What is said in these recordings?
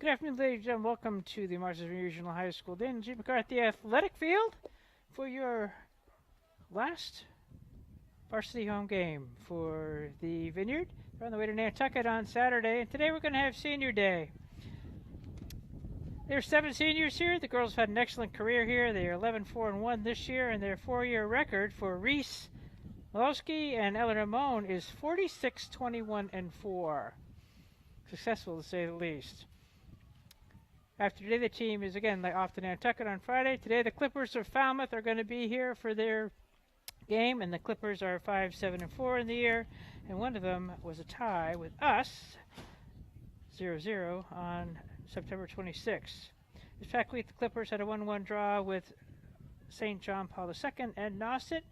Good afternoon, ladies and gentlemen. Welcome to the Marshalltown Regional High School Dana G. McCarthy Athletic Field for your last varsity home game for the Vineyard. We're on the way to Nantucket on Saturday, and today we're going to have Senior Day. There are 7 seniors here. The girls have had an excellent career here. They are 11-4-1 this year, and their 4-year record for Reese Malowski and Ellen Ramon is 46-21-4. Successful, to say the least. After today, the team is again off to Nantucket on Friday. Today, the Clippers of Falmouth are going to be here for their game, and the Clippers are 5-7-4 in the year, and one of them was a tie with us, 0-0 on September 26th. This past week, the Clippers had a 1-1 draw with St. John Paul II and Nauset.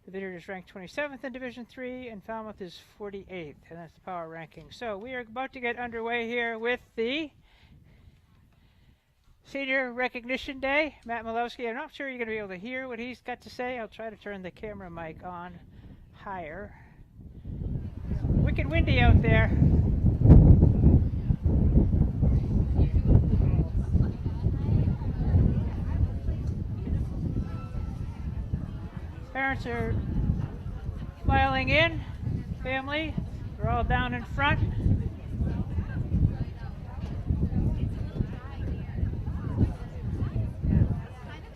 The Vineyard is ranked 27th in Division III, and Falmouth is 48th, and that's the power ranking. So we are about to get underway here with the Senior Recognition Day. Matt Malowski, I'm not sure you're going to be able to hear what he's got to say. I'll try to turn the camera mic on higher. Wicked windy out there. Parents are filing in. Family, they're all down in front.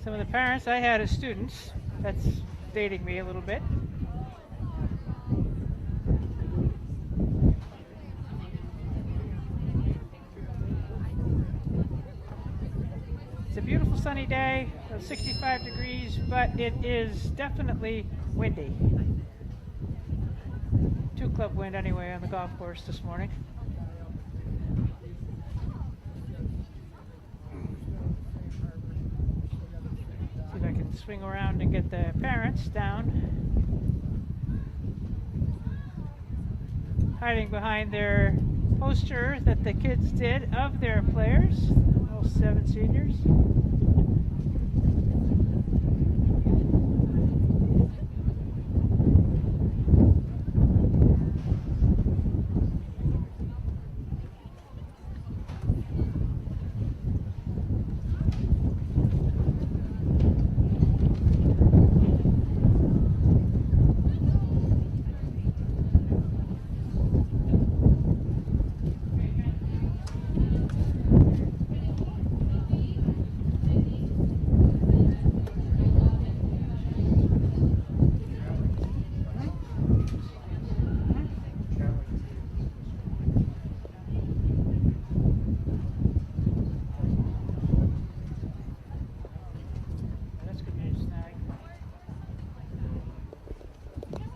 Some of the parents I had as students. That's dating me a little bit. It's a beautiful sunny day, 65 degrees, but it is definitely windy. 2 club wind anyway on the golf course this morning. See if I can swing around and get the parents down. Hiding behind their poster that the kids did of their players, all 7 seniors.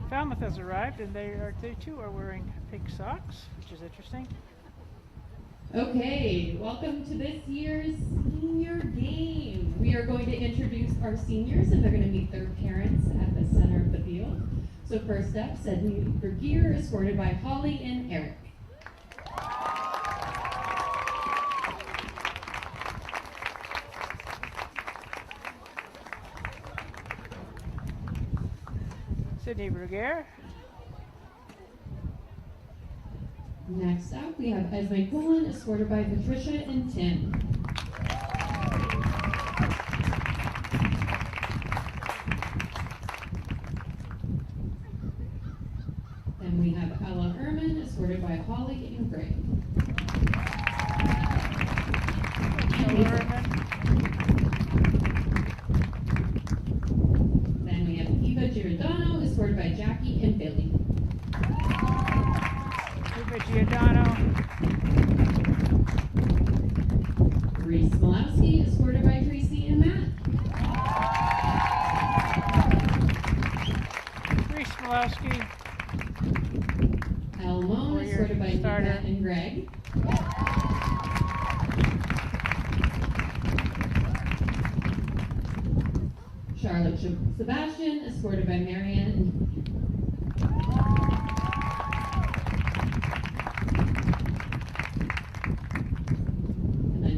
Falmouth has arrived, and they too are wearing pink socks, which is interesting. Okay, welcome to this year's senior game. We are going to introduce our seniors, and they're going to meet their parents at the center of the field. So first up, Sydney Bergier, escorted by Holly and Eric. Sydney Bruguer. Next up, we have Esme Cullen, escorted by Patricia and Tim. Then we have Ella Ehrman, escorted by Holly and Greg. Then we have Eva Giordano, escorted by Jackie and Billy. Giordano. Reese Malowski, escorted by Tracy and Matt. Reese Malowski. Elle Moan, escorted by Nika and Greg. Charlotte Sebastian, escorted by Marianne.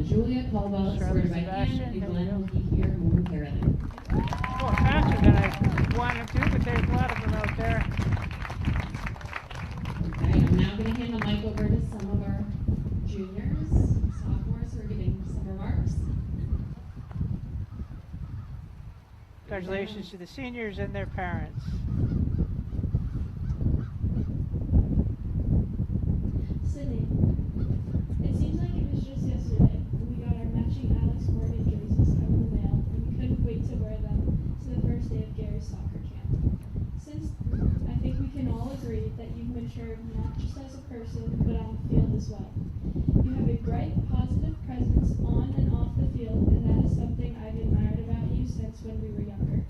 Julia Caldwell, escorted by Anne, and Glenn will be here momentarily. Well, faster than I wanted to, but there's a lot of them out there. Okay, I'm now going to hand the mic over to some of our juniors, sophomores. Congratulations to the seniors and their parents. Sydney, it seems like it was just yesterday when we got our matching Alex Morgan jerseys out in the mail, and we couldn't wait to wear them to the first day of Gary's soccer camp. Since I think we can all agree that you've matured not just as a person, but on the field as well. You have a bright, positive presence on and off the field, and that is something I've admired about you since when we were younger.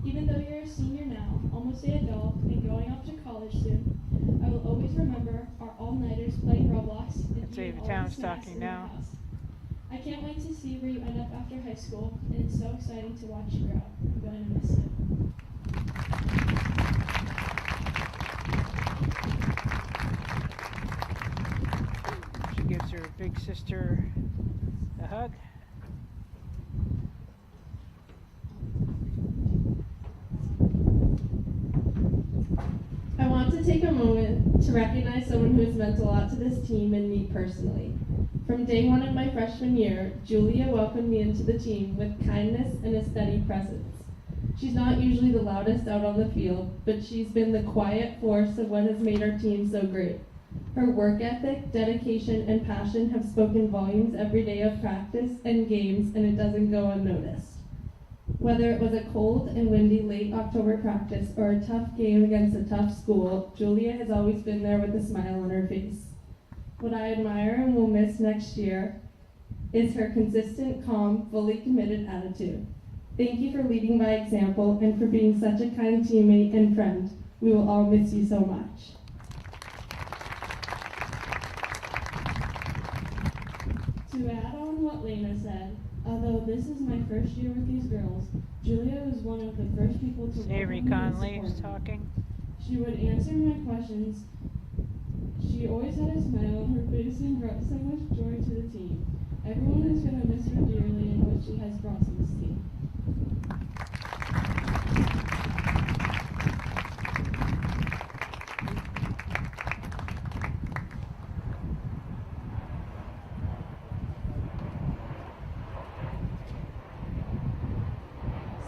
Even though you're a senior now, almost an adult, and going off to college soon, I will always remember our all-nighters playing Roblox and eating all the Town's snacks talking in your now. house. I can't wait to see where you end up after high school, and it's so exciting to watch you grow. I'm going to miss you. She gives her big sister a hug. I want to take a moment to recognize someone who has meant a lot to this team and me personally. From day one of my freshman year, Julia welcomed me into the team with kindness and a steady presence. She's not usually the loudest out on the field, but she's been the quiet force of what has made our team so great. Her work ethic, dedication, and passion have spoken volumes every day of practice and games, and it doesn't go unnoticed. Whether it was a cold and windy late October practice or a tough game against a tough school, Julia has always been there with a smile on her face. What I admire and will miss next year is her consistent, calm, fully committed attitude. Thank you for leading by example and for being such a kind teammate and friend. We will all miss you so much. To add on what Lena said, although this is my first year with these girls, Julia was one of the first people to Avery welcome Conley me and is support me. talking. She would answer my questions. She always had a smile on her face and brought so much joy to the team. Everyone is going to miss her dearly and what she has brought to this team.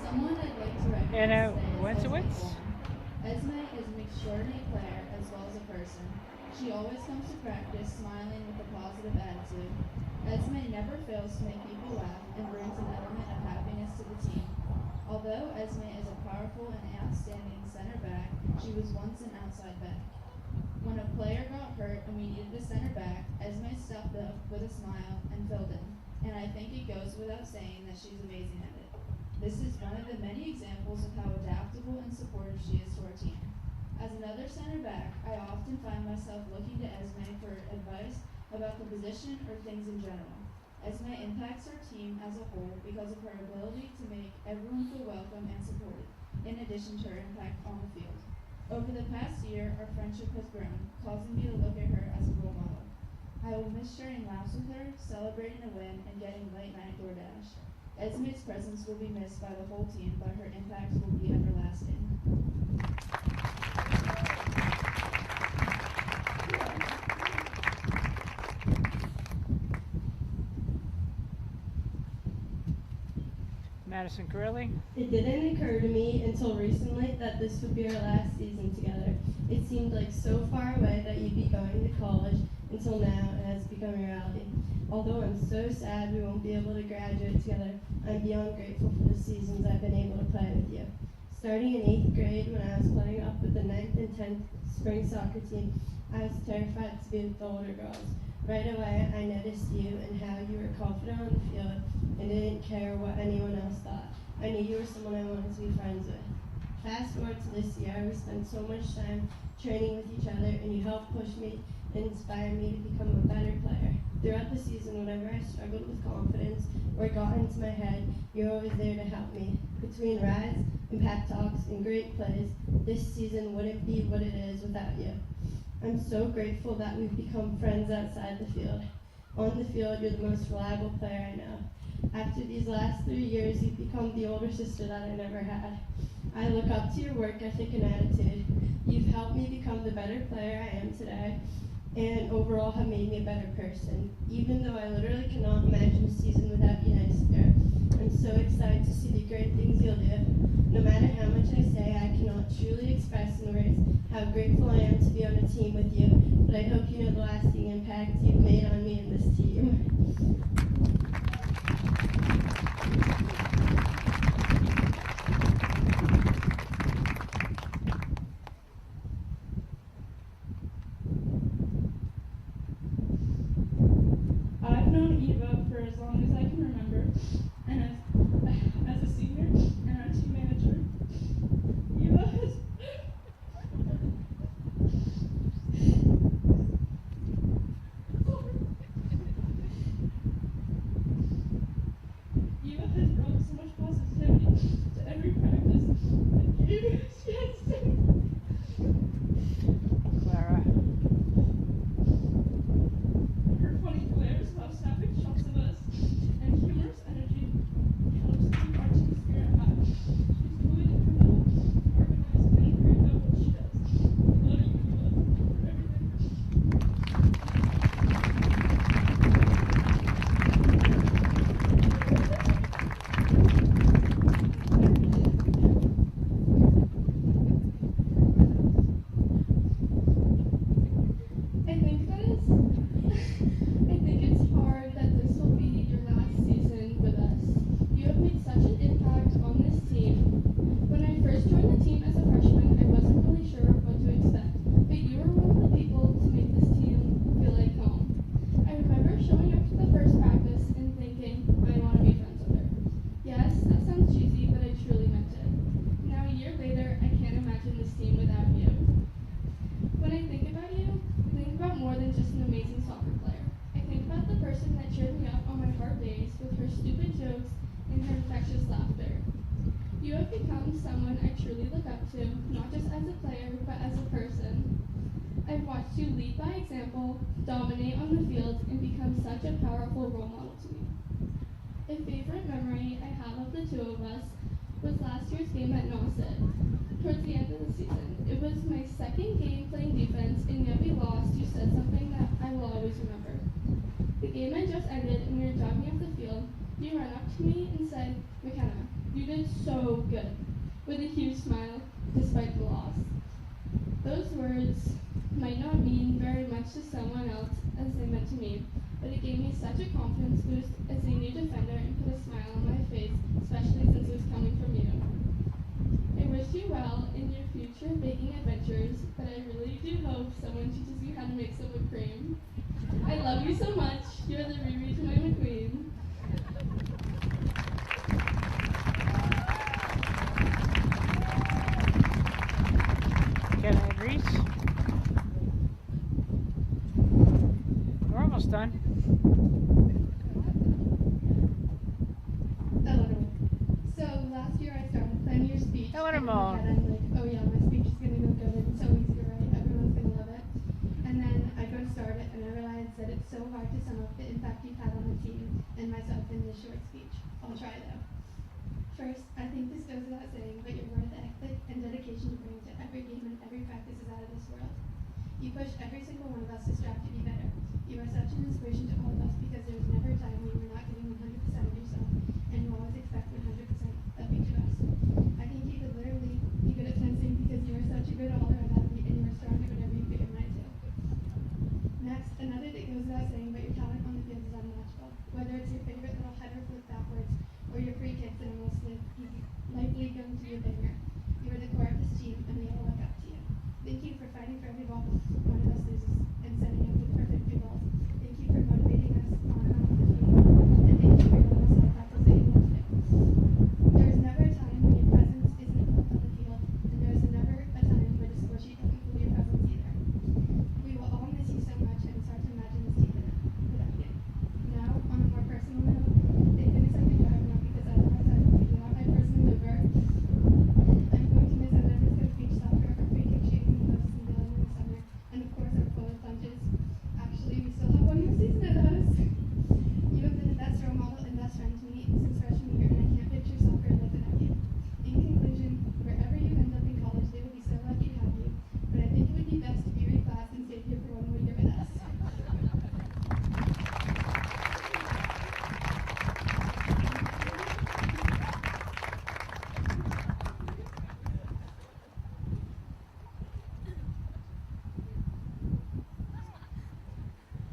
Someone I'd like to recognize Anna today is Wentowitz. Esme is an extraordinary player as well as a person. She always comes to practice smiling with a positive attitude. Esme never fails to make people laugh and brings an element of happiness to the team. Although Esme is a powerful and outstanding center back, she was once an outside back. When a player got hurt and we needed a center back, Esme stepped up with a smile and filled in. And I think it goes without saying that she's amazing at it. This is one of the many examples of how adaptable and supportive she is to our team. As another center back, I often find myself looking to Esme for advice about the position or things in general. Esme impacts our team as a whole because of her ability to make everyone feel welcome and supported, in addition to her impact on the field. Over the past year, our friendship has grown, causing me to look at her as a role model. I will miss sharing laughs with her, celebrating a win, and getting late night DoorDash. Esme's presence will be missed by the whole team, but her impact will be everlasting. Madison Corelli. It didn't occur to me until recently that this would be our last season together. It seemed like so far away that you'd be going to college until now it has become a reality. Although I'm so sad we won't be able to graduate together, I'm beyond grateful for the seasons I've been able to play with you. Starting in 8th grade when I was playing up with the 9th and 10th spring soccer team, I was terrified to be with the older girls. Right away, I noticed you and how you were confident on the field and didn't care what anyone else thought. I knew you were someone I wanted to be friends with. Fast forward to this year, we spent so much time training with each other, and you helped push me and inspire me to become a better player. Throughout the season, whenever I struggled with confidence or it got into my head, you're always there to help me. Between rides and pep talks and great plays, this season wouldn't be what it is without you. I'm so grateful that we've become friends outside the field. On the field, you're the most reliable player I know. After these last 3 years, you've become the older sister that I never had. I look up to your work ethic and attitude. You've helped me become the better player I am today, and overall have made me a better person. Even though I literally cannot imagine a season without you next year, I'm so excited to see the great things you'll do. No matter how much I say, I cannot truly express in words how grateful I am to be on a team with you, but I hope you know the lasting impact you've made on me and this team. I've known Eva for as long as I can remember, and as a senior and our team manager, Eva has Eva has brought so much positivity to every practice. She has Clara. her funny glares while snapping shots of us, and humorous energy helps keep our team spirit high. She's fully dependable, organized, and great at what she does. Love you, Eva, for everything. I think it's hard that this will be your last season with us. You have made such an impact on this team. When I first joined the team as a freshman, I wasn't really sure what to expect, but you were one of the people to make this team feel like home. I remember showing up to the first practice and thinking, I want to be friends with her. Yes, that sounds cheesy, but I truly meant it. Now, a year later, I can't imagine this team without you. When I think about you, I think about more than just an amazing soccer player. I think about the person that cheered me up on my hard days with her stupid jokes and her infectious laughter. You have become someone I truly look up to, not just as a player, but as a person. I've watched you lead by example, dominate on the field, and become such a powerful role model to me. A favorite memory I have of the two of us was last year's game at Nauset. Towards the end of the season, it was my second game playing defense, and yet we lost. You said something that I will always remember. The game had just ended, and we were jogging up the field. You ran up to me and said, "McKenna, you did so good," with a huge smile, despite the loss. Those words might not mean very much to someone else as they meant to me, but it gave me such a confidence boost as a new defender and put a smile on my face, especially since it was coming from you. I wish you well in your future baking adventures, but I really do hope someone teaches you how to make some whipped cream. I love you so much. You're the Riri to my McQueen. Kenna and Reese. We're almost done. Eleanor. So last year I started planning your speech. Eleanor and in my Moan. head I'm like, oh yeah, my speech is gonna go good. It's so easy to write. Everyone's gonna love it. And then I go to start it, and I realize that it's so hard to sum up the impact you've had on the team and myself in this short speech. I'll try though. First, I think this goes without saying, but your work ethic and dedication you bring to every game and every practice is out of this world. You push every single one of us to strive to be better. You are such an inspiration to all of us because there was never a time when you were not giving 100% of yourself, and you always expect 100% of each of us. I think you could literally be good at fencing because you are such a good all-around athlete and you are strong at whatever you put your mind to. Next, another that goes without saying, but your talent on the field is unmatchable. Whether it's your favorite little header flip backwards or your free kicks that almost likely going to be a banger, you are the core of this team, and we all look up to you. Thank you for fighting for every ball one of us loses and setting up the perfect free balls. Thank you for motivating us on and off the field, and thank you for your little side tackles that you won't do. There was never a time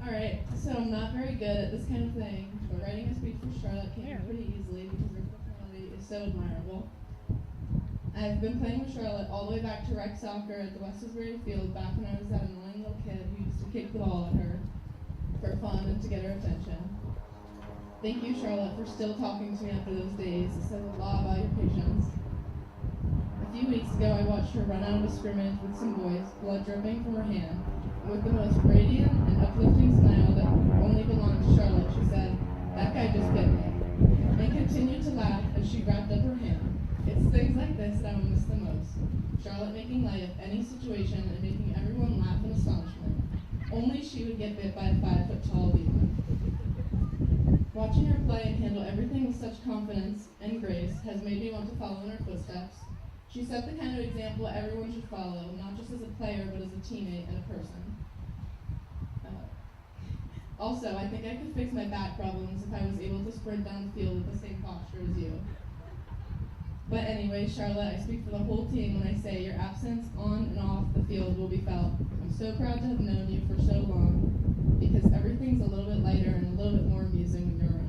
Alright, so I'm not very good at this kind of thing, but writing a speech for Charlotte came pretty easily because her personality is so admirable. I've been playing with Charlotte all the way back to rec soccer at the Westbury Field back when I was that annoying little kid who used to kick the ball at her for fun and to get her attention. Thank you, Charlotte, for still talking to me after those days. It says a lot about your patience. A few weeks ago, I watched her run out of a scrimmage with some boys, blood dripping from her hand. With the most radiant and uplifting smile that only belonged to Charlotte, she said, "That guy just bit me," and continued to laugh as she wrapped up her hand. It's things like this that I will miss the most. Charlotte making light of any situation and making everyone laugh in astonishment. Only she would get bit by a 5-foot-tall demon. Watching her play and handle everything with such confidence and grace has made me want to follow in her footsteps. She set the kind of example everyone should follow, not just as a player, but as a teammate and a person. Also, I think I could fix my back problems if I was able to sprint down the field with the same posture as you. But anyway, Charlotte, I speak for the whole team when I say your absence on and off the field will be felt. I'm so proud to have known you for so long, because everything's a little bit lighter and a little bit more amusing when you're around.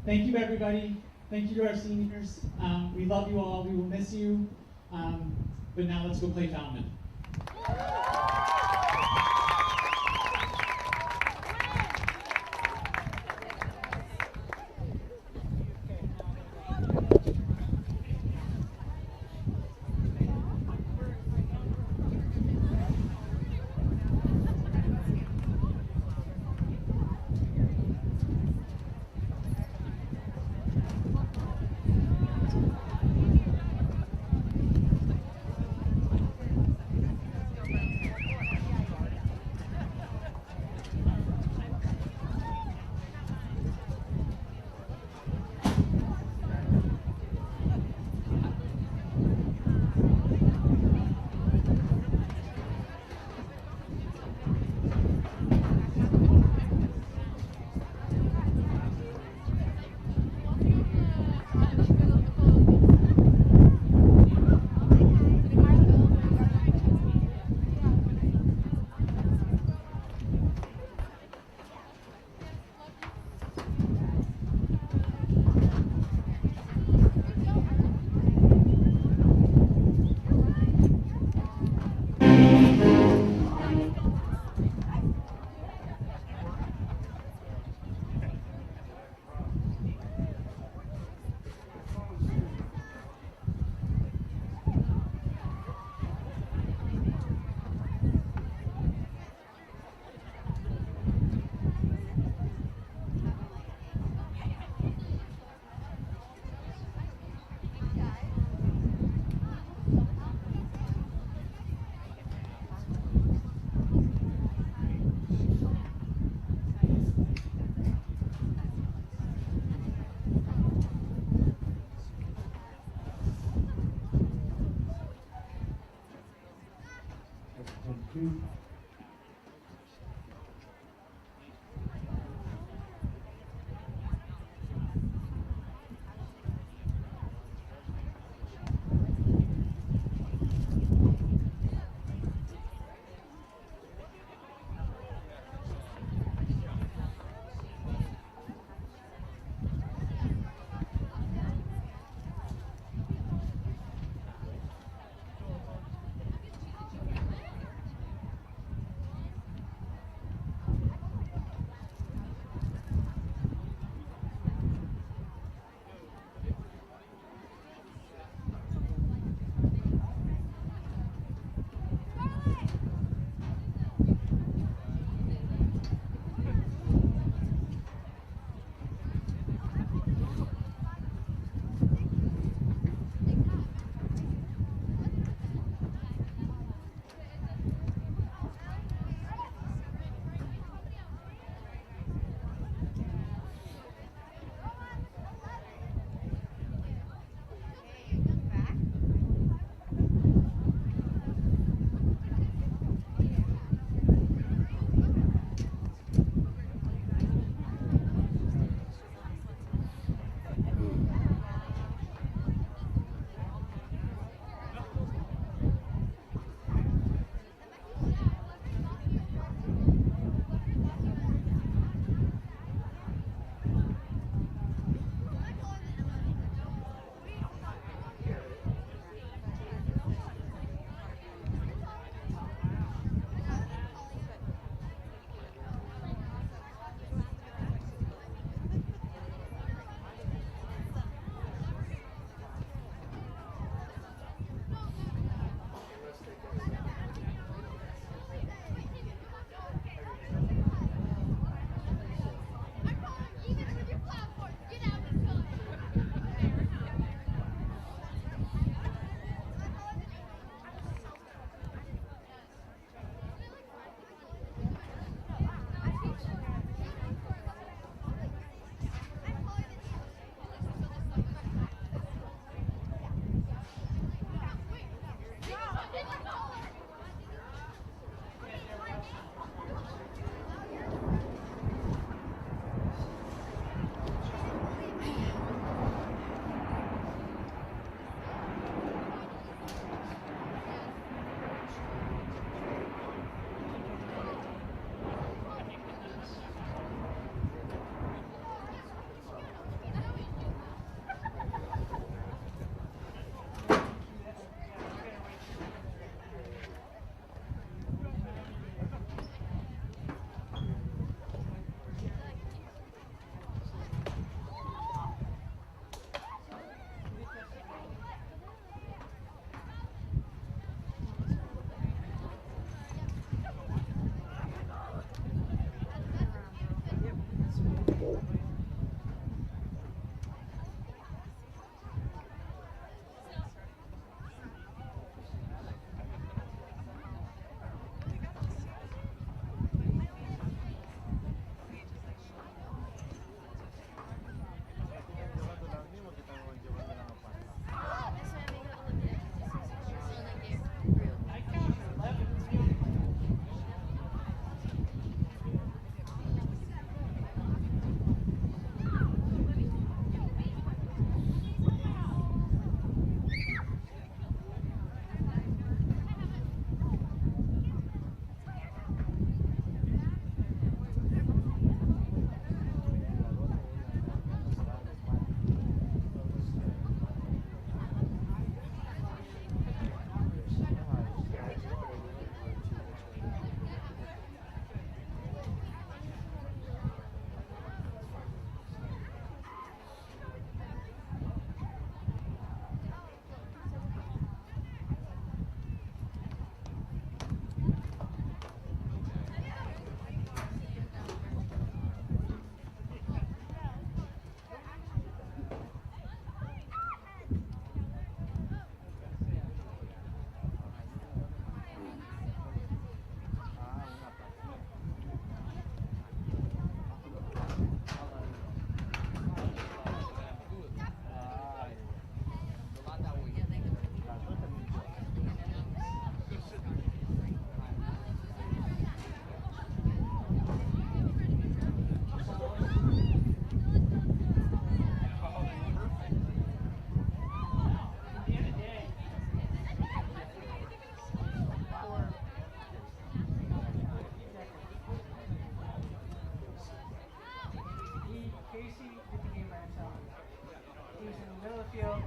Thank you, everybody. Thank you to our seniors. We love you all. We will miss you. But now let's go play Fountain.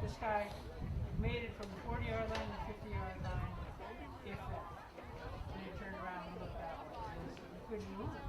this guy made it from the 40-yard line to the 50-yard line, if that. And he turned around and looked that way. It was a good move.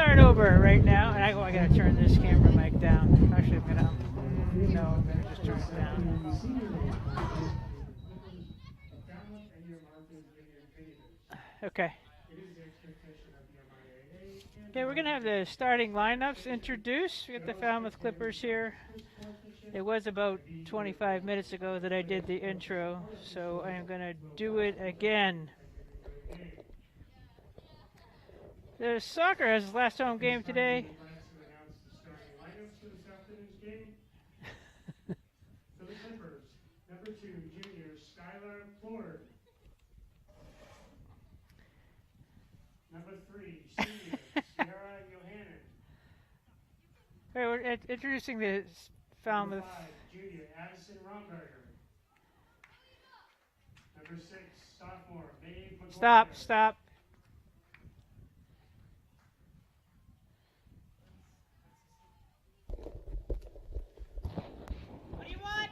start over right now. And I gotta turn this camera mic down. Actually, I'm gonna just turn it down. Okay. Okay, we're gonna have the starting lineups introduced. We got the Falmouth Clippers here. It was about 25 minutes ago that I did the intro, so I am gonna do it again. The soccer has its last home game today. For the Clippers, number 2, junior Skylar Ford. Number 3, senior Sierra Johannan. Okay, we're introducing the Falmouth. Number 5, junior Addison Romberger. Number 6, sophomore Maeve McGuire. Stop. What do you want?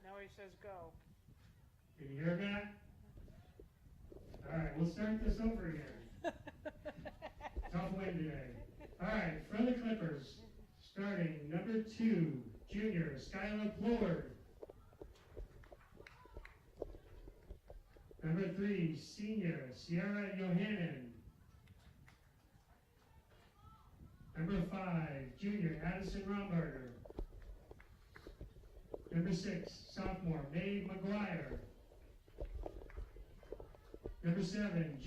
Now he says go. Can you hear that? All right, we'll start this over again. Tough win today. All right, for the Clippers, starting number 2, junior Skylar Ford. Number 3, senior Sierra Johannan. Number 5, junior Addison Romberger. Number 6, sophomore Maeve McGuire. Number 7,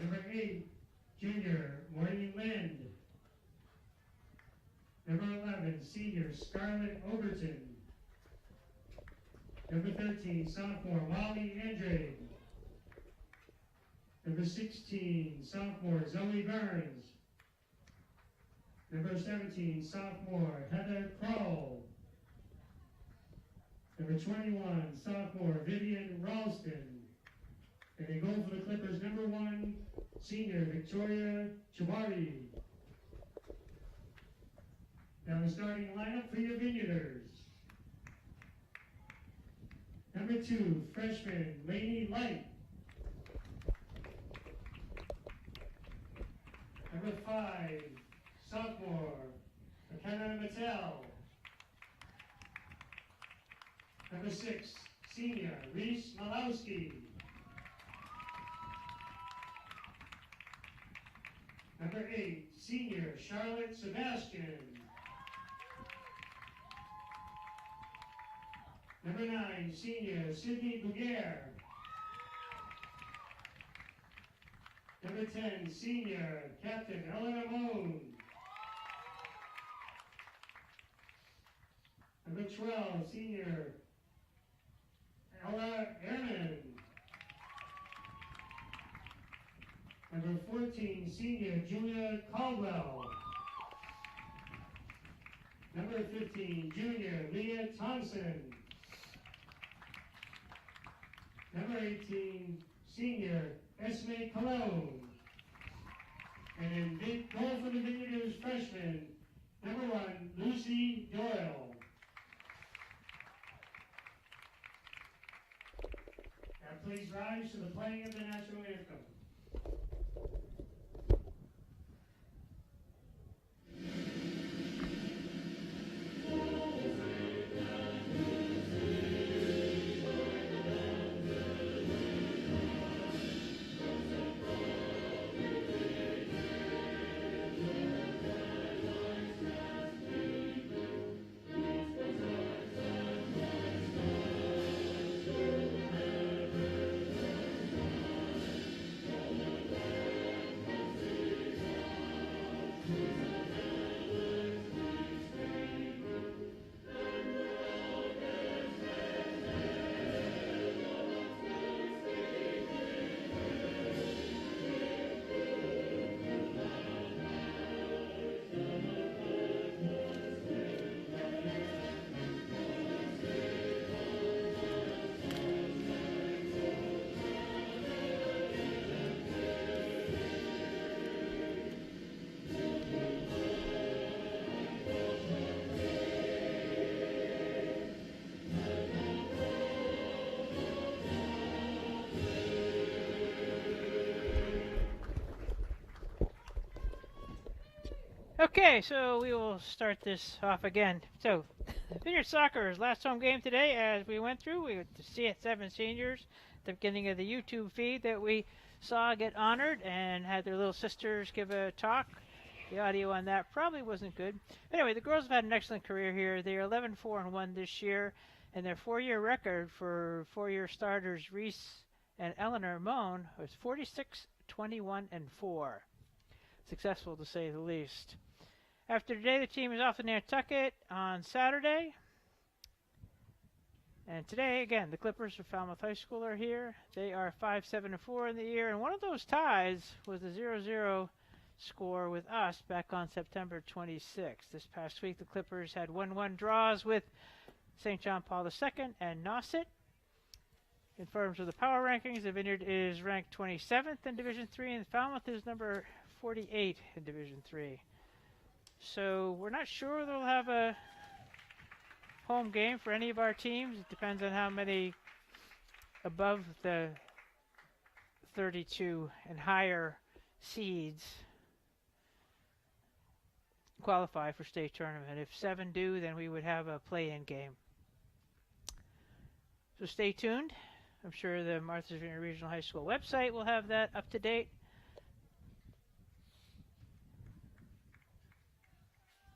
number 8, junior Maureen Lind. Number 11, senior Scarlett Overton. Number 13, sophomore Wally Andrade. Number 16, sophomore Zoe Burns. Number 17, sophomore Heather Kroll. Number 21, sophomore Vivian Ralston. And they go for the Clippers, number 1, senior Victoria Chabari. Now the starting lineup for your Vineyarders. Number 2, freshman Lainey Light. Number 5, sophomore McKenna Mattel. Number 6, senior Reese Malowski. Number 8, senior Charlotte Sebastian. Number 9, senior Sydney Bouguer. Number 10, senior Captain Eleanor Moon. Number 12, senior Ella Ehrman. Number 14, senior Julia Caldwell. Number 15, junior Leah Thompson. Number 18, senior Esme Cologne. And in big goal for the Vineyarders freshman, number 1, Lucy Doyle. Now please rise to the playing of the national anthem. Okay, so we will start this off again. So, Vineyard Soccer's last home game today, as we went through, we got to see it 7 seniors at the beginning of the YouTube feed that we saw get honored and had their little sisters give a talk. The audio on that probably wasn't good. Anyway, the girls have had an excellent career here. They are 11-4-1 this year, and their 4-year record for 4-year starters Reese and Eleanor Moan was 46-21-4. Successful to say the least. After today, the team is off to Nantucket on Saturday. And today, again, the Clippers of Falmouth High School are here. They are 5-7-4 in the year, and one of those ties was the 0-0 score with us back on September 26th. This past week, the Clippers had 1-1 draws with St. John Paul II and Nauset. In terms of the power rankings, the Vineyard is ranked 27th in Division 3, and Falmouth is number 48 in Division 3. So we're not sure they'll have a home game for any of our teams. It depends on how many above the 32 and higher seeds qualify for state tournament. If 7 do, then we would have a play-in game. So stay tuned. I'm sure the Martha's Vineyard Regional High School website will have that up to date.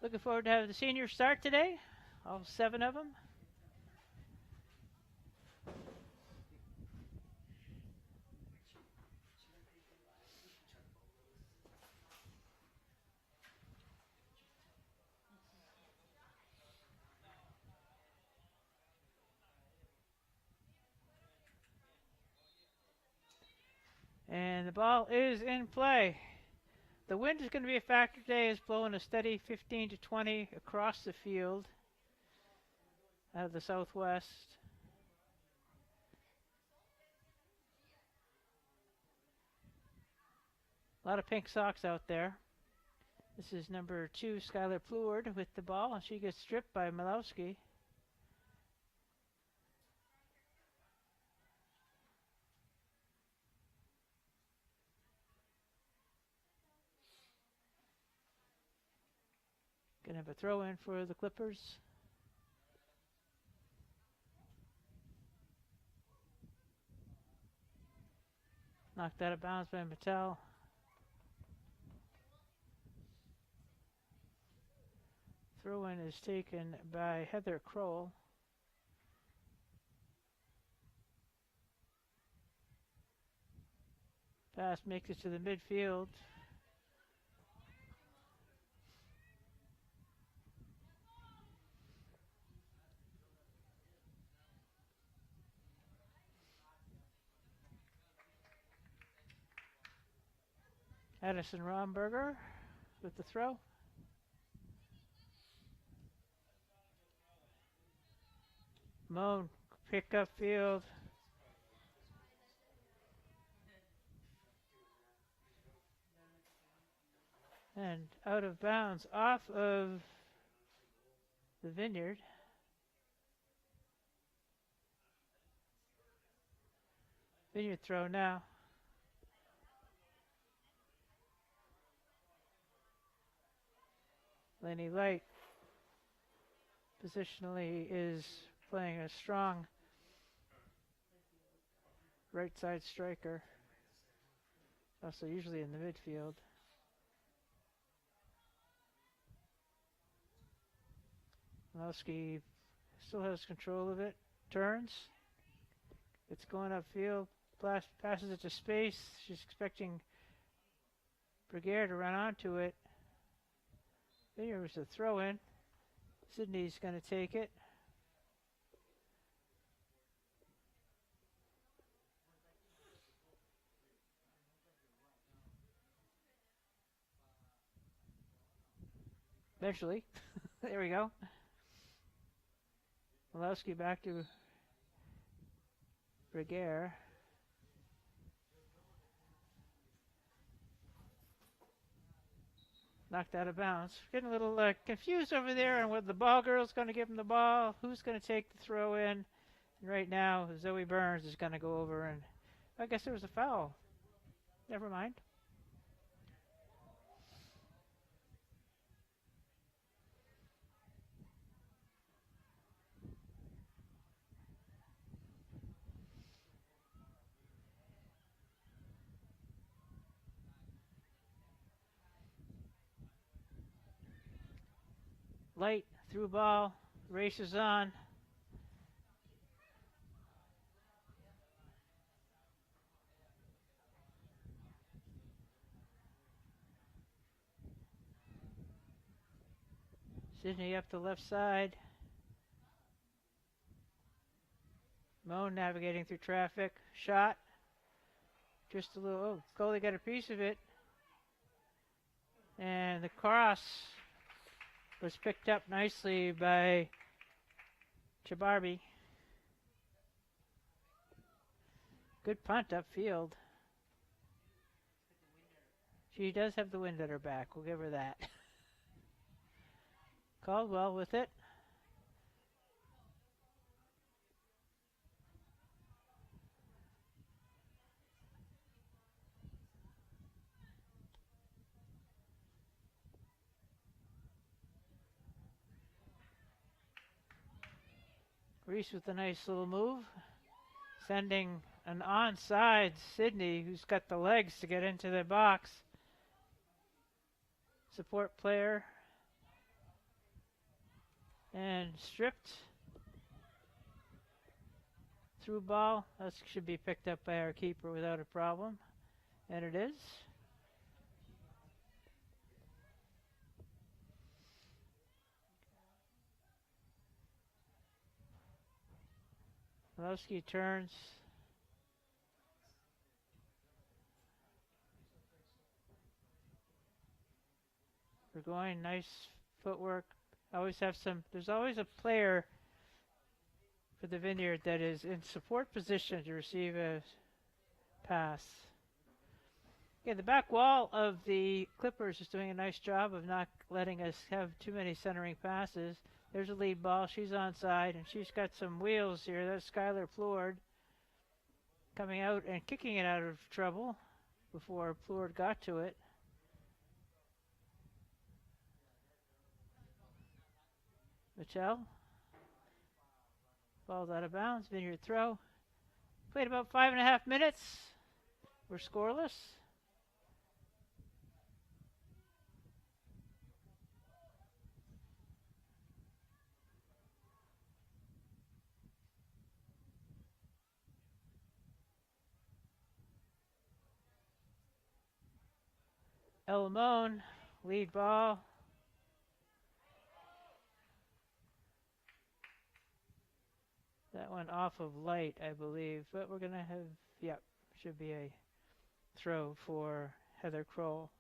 Looking forward to having the seniors start today, all 7 of them. And the ball is in play. The wind is going to be a factor today. It's blowing a steady 15 to 20 across the field out of the southwest. A lot of pink socks out there. This is number 2, Skylar Pleward, with the ball, and she gets stripped by Malowski. Gonna have a throw in for the Clippers. Knocked out of bounds by Mattel. Throw in is taken by Heather Kroll. Pass makes it to the midfield. Addison Romberger with the throw. Moan, pick up field. And out of bounds off of the Vineyard. Vineyard throw now. Lenny Light positionally is playing a strong right side striker. Also usually in the midfield. Malowski still has control of it. Turns. It's going upfield. Passes it to space. She's expecting Brigare to run onto it. There was a throw in. Sydney's going to take it. Eventually. There we go. Malowski back to Brigare. Knocked out of bounds. Getting a little confused over there on what the ball girl's going to give him the ball. Who's going to take the throw in? And right now, Zoe Burns is going to go over and I guess there was a foul. Never mind. Light through ball, races on. Sydney up the left side. Moan navigating through traffic. Shot. Just a little. Oh, goalie got a piece of it. And the cross was picked up nicely by Chabarbi. Good punt upfield. She does have the wind at her back. We'll give her that. Caldwell with it. Reese with a nice little move. Sending an onside Sydney, who's got the legs to get into the box. Support player. And stripped. Through ball. That should be picked up by our keeper without a problem. And it is. Lowski turns. We're going. Nice footwork. Always have some. There's always a player for the Vineyard that is in support position to receive a pass. Okay, the back wall of the Clippers is doing a nice job of not letting us have too many centering passes. There's a lead ball. She's onside, and she's got some wheels here. That's Skylar Plord coming out and kicking it out of trouble before Plord got to it. Mitchell. Ball's out of bounds. Vineyard throw. Played about 5.5 minutes. We're scoreless. El Moan, lead ball. That went off of Light, I believe, but we're going to have, yep, should be a throw for Heather Kroll.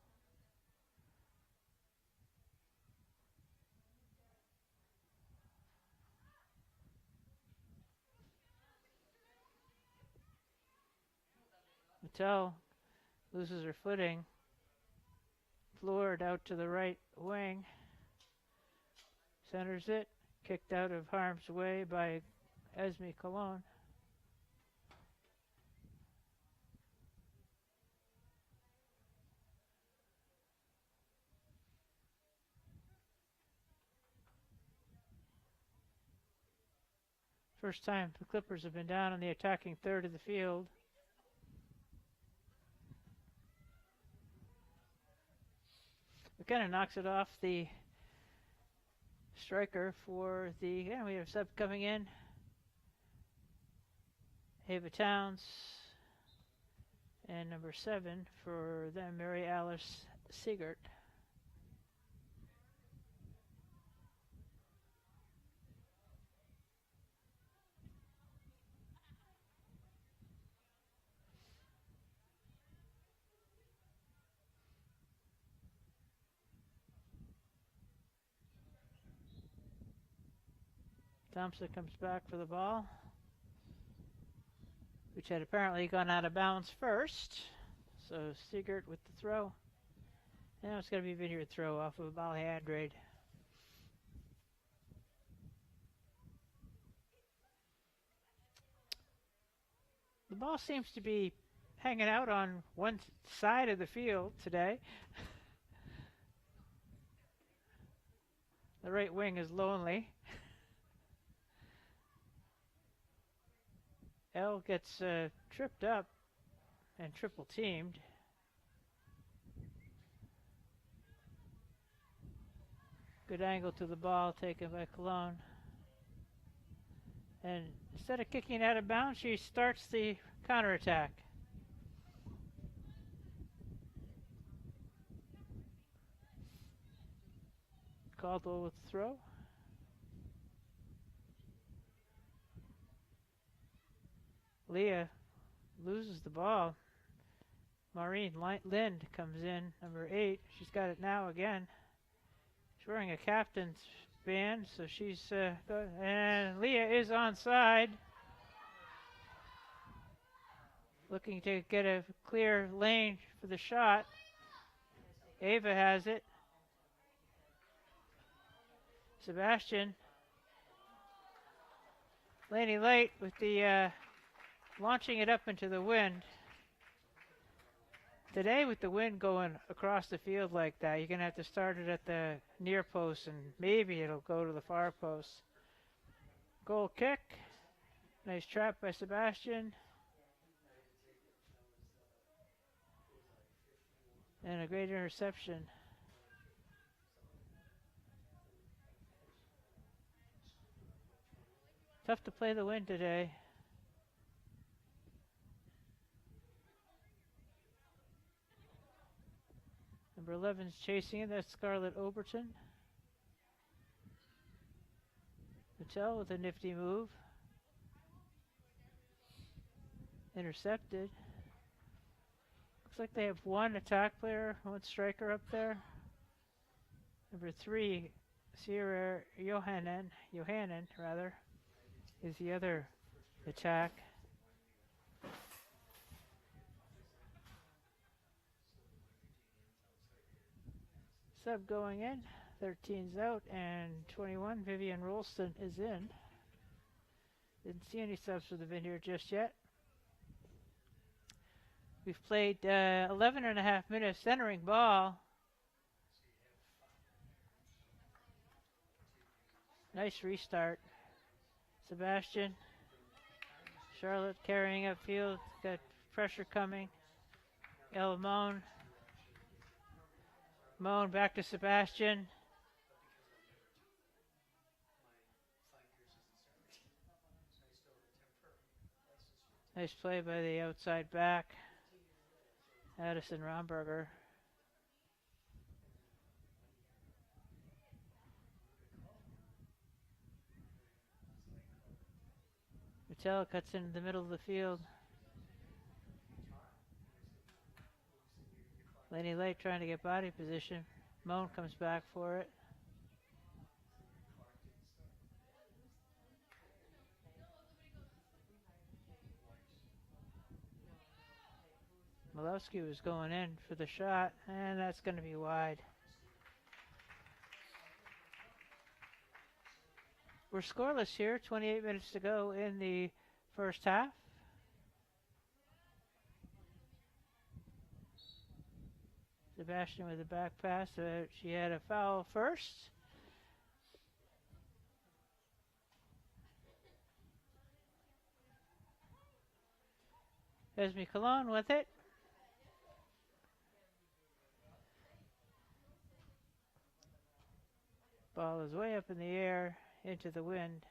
Mattel loses her footing. Floored out to the right wing. Centers it. Kicked out of harm's way by Esme Cologne. First time the Clippers have been down in the attacking third of the field. McKenna knocks it off the striker for the, we have a sub coming in. Ava Towns. And number 7 for them, Mary Alice Siegert. Thompson comes back for the ball, which had apparently gone out of bounds first. So Siegert with the throw. Now it's going to be a Vineyard throw off of a ball hand-raid. The ball seems to be hanging out on one side of the field today. The right wing is lonely. Elle gets tripped up and triple teamed. Good angle to the ball taken by Cologne. And instead of kicking out of bounds, she starts the counterattack. Caldwell with the throw. Leah loses the ball. Maureen Lind comes in, number 8. She's got it now again. She's wearing a captain's band, so she's and Leah is onside. Looking to get a clear lane for the shot. Ava has it. Sebastian. Laney Light with the launching it up into the wind. Today with the wind going across the field like that, you're going to have to start it at the near post and maybe it'll go to the far post. Goal kick. Nice trap by Sebastian. And a great interception. Tough to play the wind today. Number 11's chasing it. That's Scarlett Oberton. Mattel with a nifty move. Intercepted. Looks like they have one attack player, one striker up there. Number 3, Sierra Johannen, is the other attack. Sub going in, 13's out, and 21, Vivian Rolston, is in. Didn't see any subs for the Vineyard just yet. We've played 11 and a half minutes, centering ball. Nice restart. Sebastian. Charlotte carrying upfield, got pressure coming. Ella Moan. Moan back to Sebastian. Nice play by the outside back. Addison Romberger. Mattel cuts into the middle of the field. Laney Light trying to get body position. Moan comes back for it. Malowski was going in for the shot, and that's going to be wide. We're scoreless here, 28 minutes to go in the first half. Sebastian with a back pass. She had a foul first. Esme Cologne with it. Ball is way up in the air, into the wind.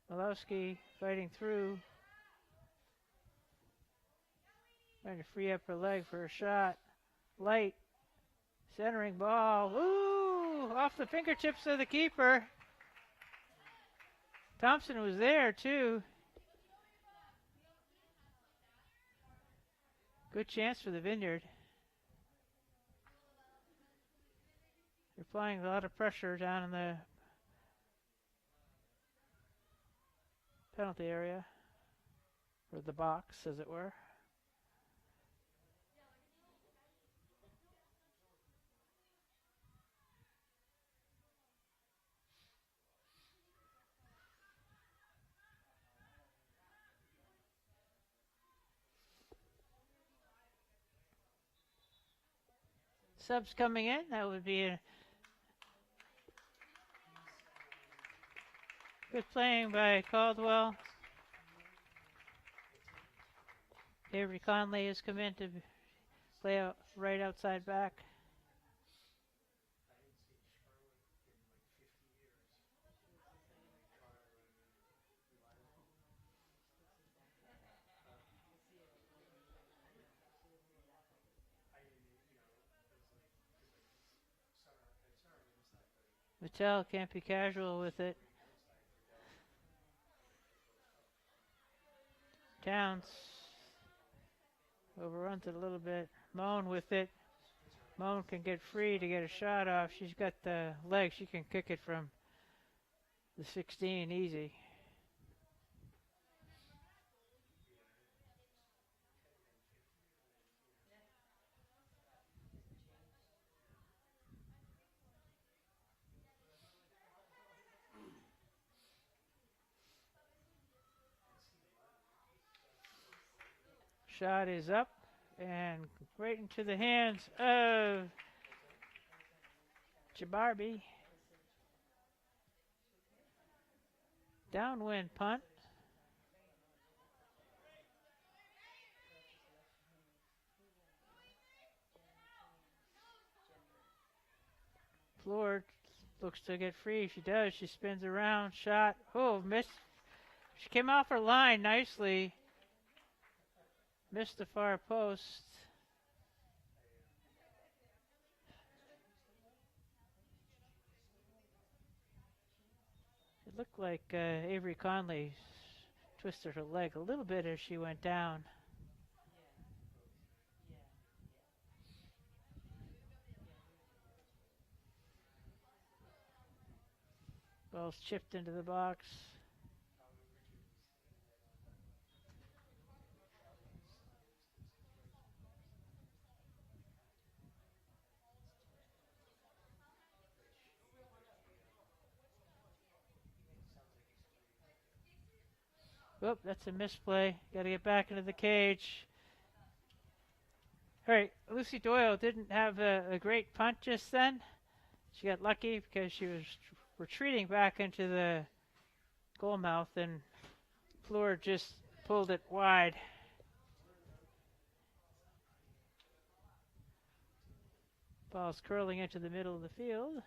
Malowski fighting through. Trying to free up her leg for a shot. Light. Centering ball. Ooh! Off the fingertips of the keeper. Thompson was there too. Good chance for the Vineyard. They're applying a lot of pressure down in the penalty area. Or the box, as it were. Subs coming in. That would be a good playing by Caldwell. Avery Conley has come in to play out right outside back. Patel can't be casual with it. Towns overruns it a little bit. Moan with it. Moan can get free to get a shot off. She's got the leg. She can kick it from the 16 easy. Shot is up and right into the hands of Jabarbi. Downwind punt. Floor looks to get free. She does. She spins around. Shot. Oh, missed. She came off her line nicely. Missed the far post. It looked like Avery Conley twisted her leg a little bit as she went down. Ball's chipped into the box. Whoop, that's a misplay. Got to get back into the cage. All right, Lucy Doyle didn't have a great punt just then. She got lucky because she was retreating back into the goal mouth, and Fleur just pulled it wide. Ball's curling into the middle of the field.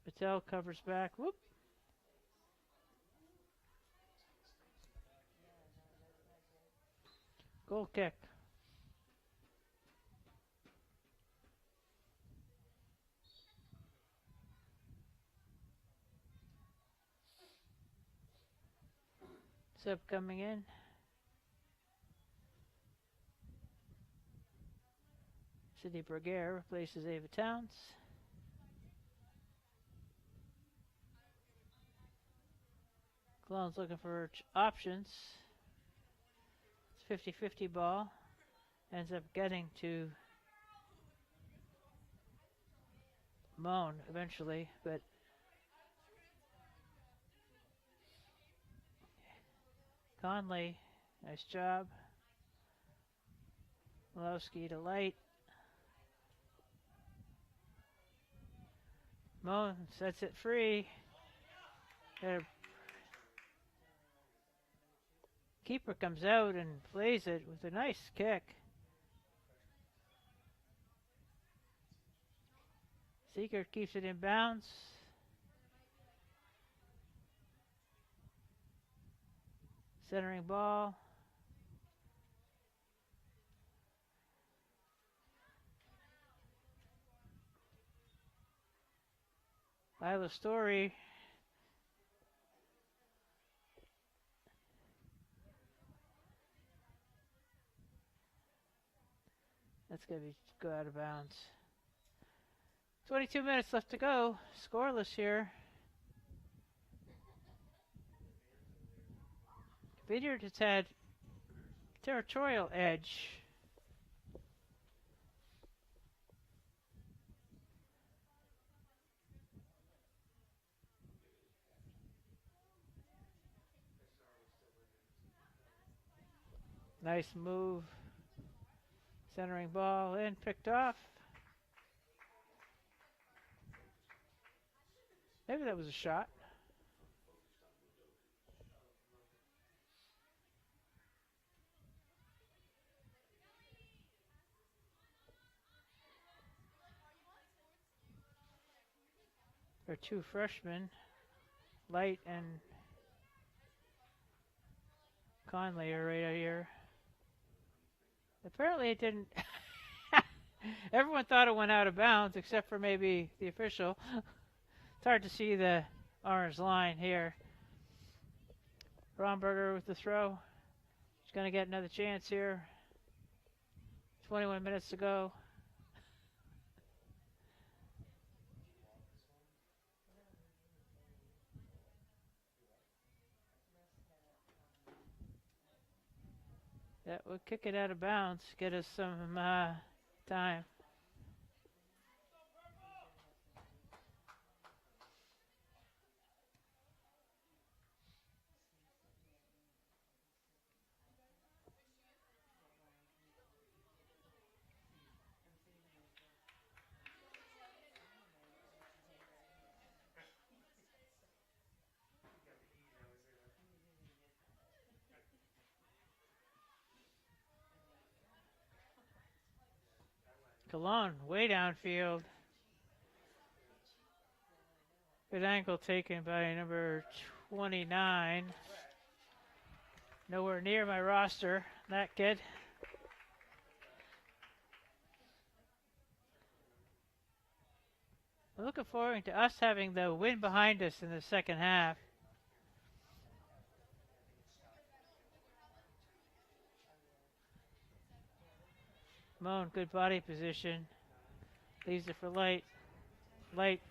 Patel covers back. Whoop. Goal kick. Sub coming in. Sydney Berger replaces Ava Towns. Clone's looking for options. It's 50-50 ball. Ends up getting to Moan eventually, but Conley, nice job. Malowski to Light. Moan sets it free. Keeper comes out and plays it with a nice kick. Seeker keeps it in bounds. Centering ball. Lila Story. That's going to go out of bounds. 22 minutes left to go. Scoreless here. Vineyard has had territorial edge. Nice move. Centering ball in, picked off. Maybe that was a shot. There are two freshmen, Light and Conley are right out here. Apparently it didn't. Everyone thought it went out of bounds except for maybe the official. It's hard to see the orange line here. Romberger with the throw. He's going to get another chance here. 21 minutes to go. That would kick it out of bounds, get us some time. Cologne way downfield. Good angle taken by number 29. Nowhere near my roster, that kid. I'm looking forward to us having the wind behind us in the second half. Moan, good body position. Leaves it for Light. Light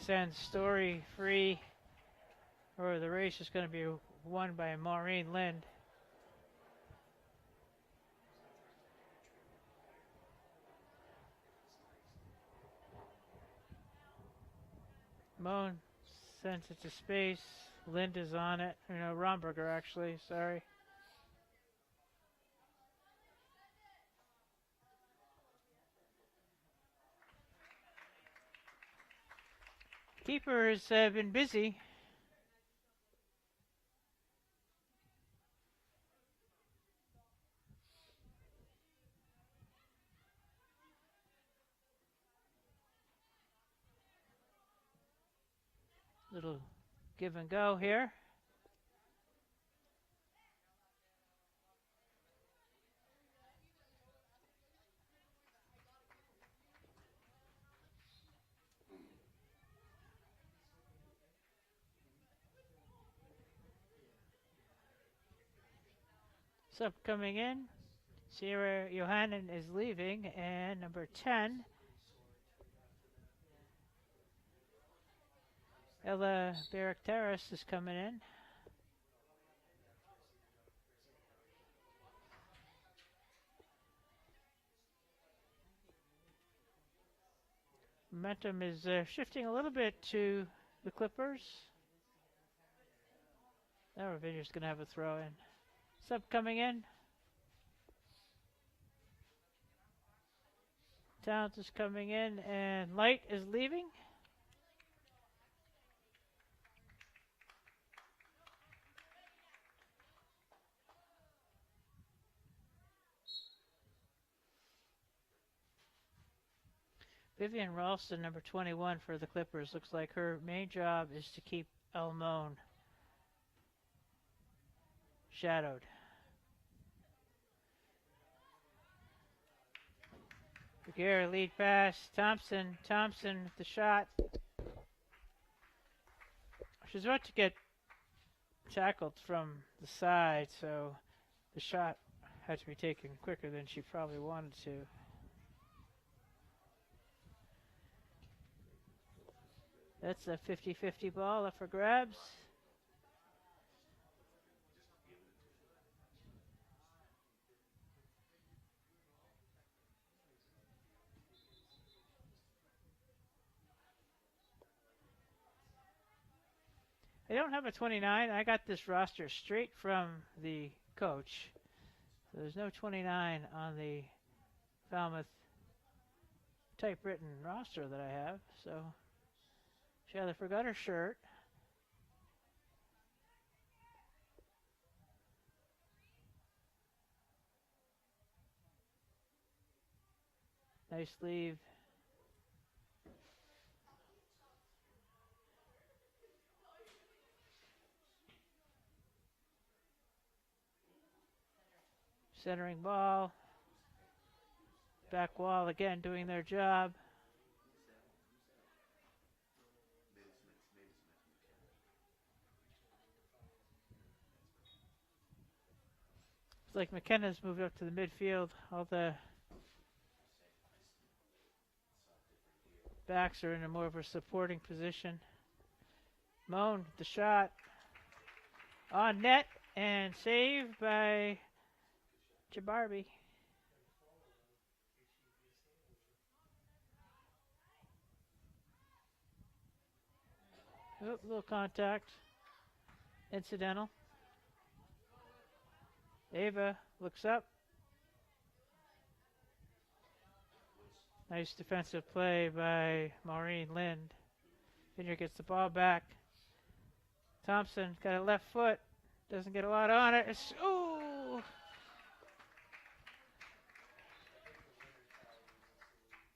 sends Story free. Or the race is going to be won by Maureen Lind. Moan sends it to space. Lind is on it. Romberger actually, sorry. Keeper has been busy. Little give and go here. Sub coming in. Sierra Johannen is leaving, and number 10, Ella Barrack-Terrace is coming in. Momentum is shifting a little bit to the Clippers. Now Vineyard's going to have a throw in. Sub coming in. Towns is coming in, and Light is leaving. Vivian Ralston, number 21 for the Clippers, looks like her main job is to keep Elmone shadowed. Gare lead pass. Thompson with the shot. She's about to get tackled from the side, so the shot had to be taken quicker than she probably wanted to. That's a 50-50 ball up for grabs. I don't have a 29. I got this roster straight from the coach. So there's no 29 on the Falmouth typewritten roster that I have. So she either forgot her shirt. Nice leave. Centering ball. Back wall again doing their job. It's like McKenna's moved up to the midfield. All the backs are in a more of a supporting position. Moan, the shot. On net and saved by Jabarbi. Oh, little contact. Incidental. Ava looks up. Nice defensive play by Maureen Lind. Vineyard gets the ball back. Thompson got a left foot. Doesn't get a lot on it. It's, ooh!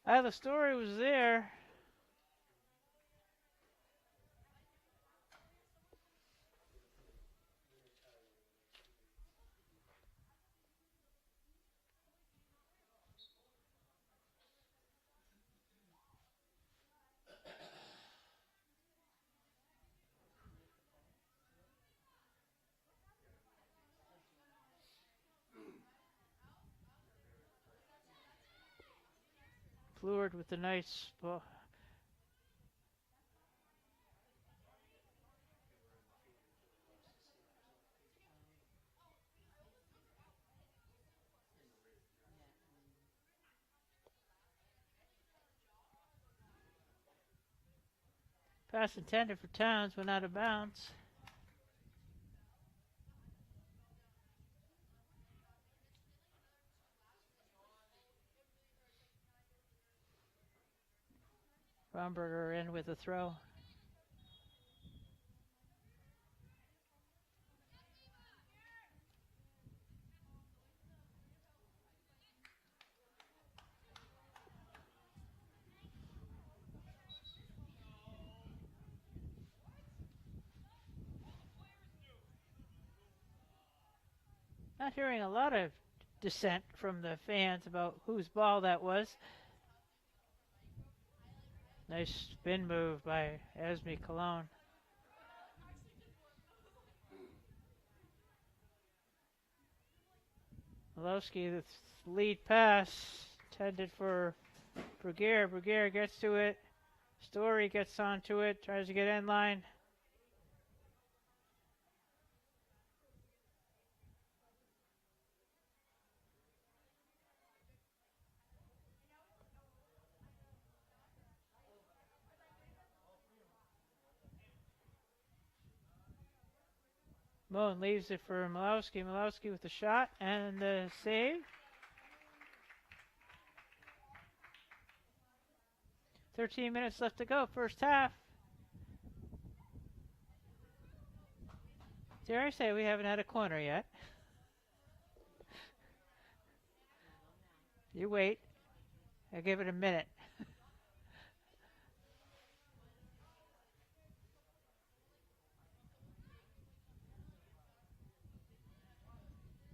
The story was there. Fluid with the nice ball. Pass intended for Towns, went out of bounds. Romberger in with a throw. Not hearing a lot of dissent from the fans about whose ball that was. Nice spin move by Esme Cologne. Malowski, the lead pass intended for Bruguiere. Bruguiere gets to it. Story gets onto it, tries to get end line. Moen leaves it for Malowski. Malowski with the shot and the save. 13 minutes left to go, first half. Dare I say we haven't had a corner yet? You wait. I'll give it a minute.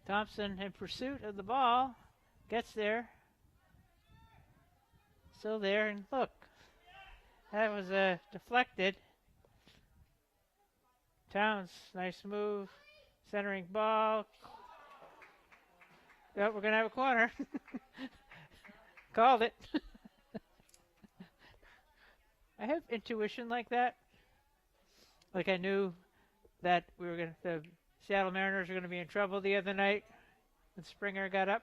Thompson in pursuit of the ball. Gets there. Still there, and look. That was deflected. Towns, nice move. Centering ball. Yep, we're going to have a corner. Called it. I have intuition like that. Like I knew that the Seattle Mariners were going to be in trouble the other night when Springer got up.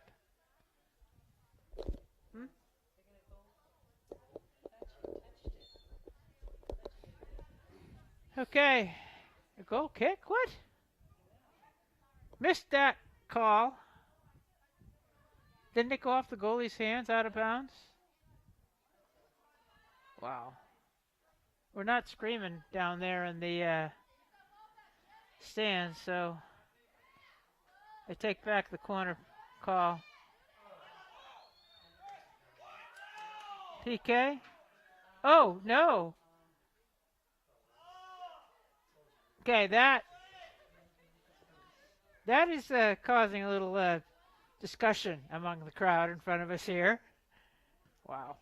Okay. A goal kick? What? Missed that call. Didn't it go off the goalie's hands out of bounds? Wow. We're not screaming down there in the stands, so I take back the corner call. PK? Oh, no. Okay, that is causing a little discussion among the crowd in front of us here. Wow.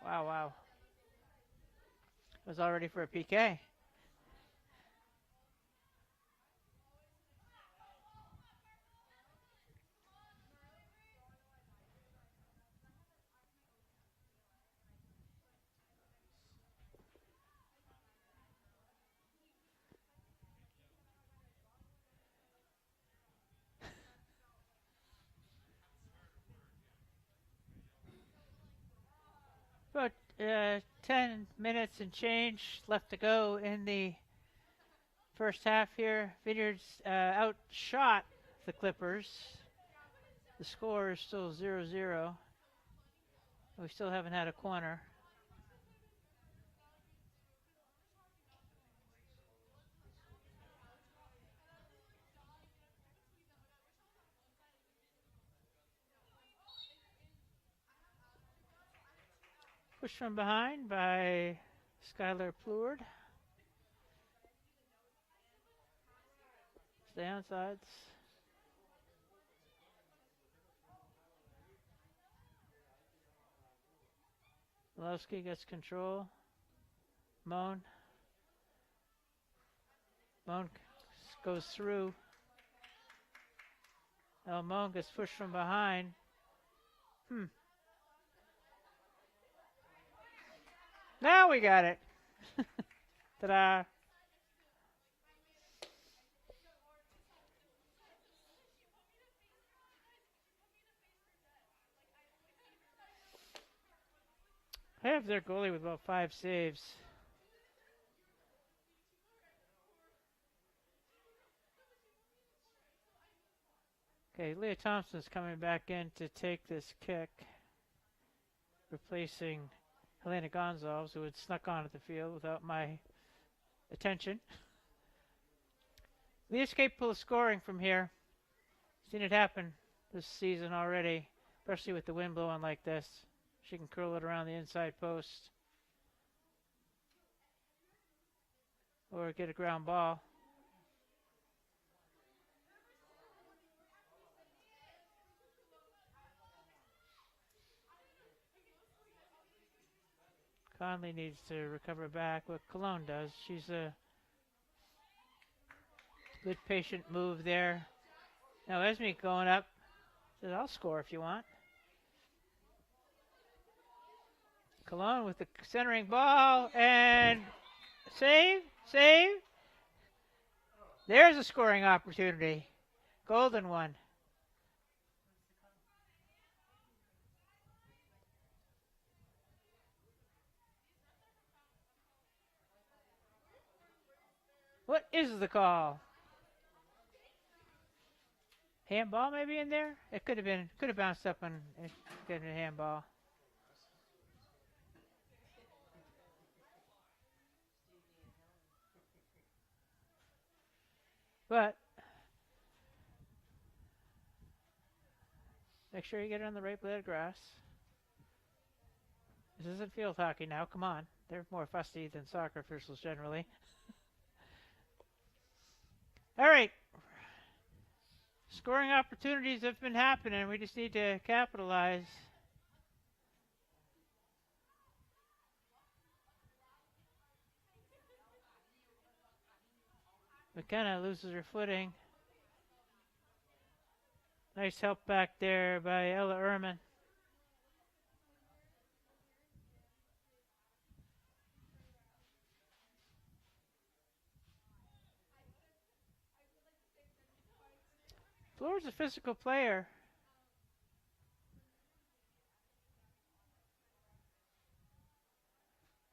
Wow, wow. It was all ready for a PK. About 10 minutes and change left to go in the first half here. Vineyards outshot the Clippers. The score is still 0-0. We still haven't had a corner. Pushed from behind by Skylar Pleward. It's the downsides. Malowski gets control. Moan goes through. Moan gets pushed from behind. Now we got it. Ta-da. I have their goalie with about 5 saves. Okay, Leah Thompson's coming back in to take this kick, replacing Helena Gonzalez, who had snuck onto the field without my attention. Leah's capable of scoring from here. Seen it happen this season already, especially with the wind blowing like this. She can curl it around the inside post or get a ground ball. Conley needs to recover back. What Cologne does, she's a good patient move there. Now Esme going up, says I'll score if you want. Cologne with the centering ball and save. There's a scoring opportunity. Golden one. What is the call? Handball maybe in there? It could have bounced up and getting a handball. But make sure you get it on the right blade of grass. This isn't field hockey now. Come on. They're more fussy than soccer officials generally. All right. Scoring opportunities have been happening. We just need to capitalize. McKenna loses her footing. Nice help back there by Ella Ehrman. Floor's a physical player.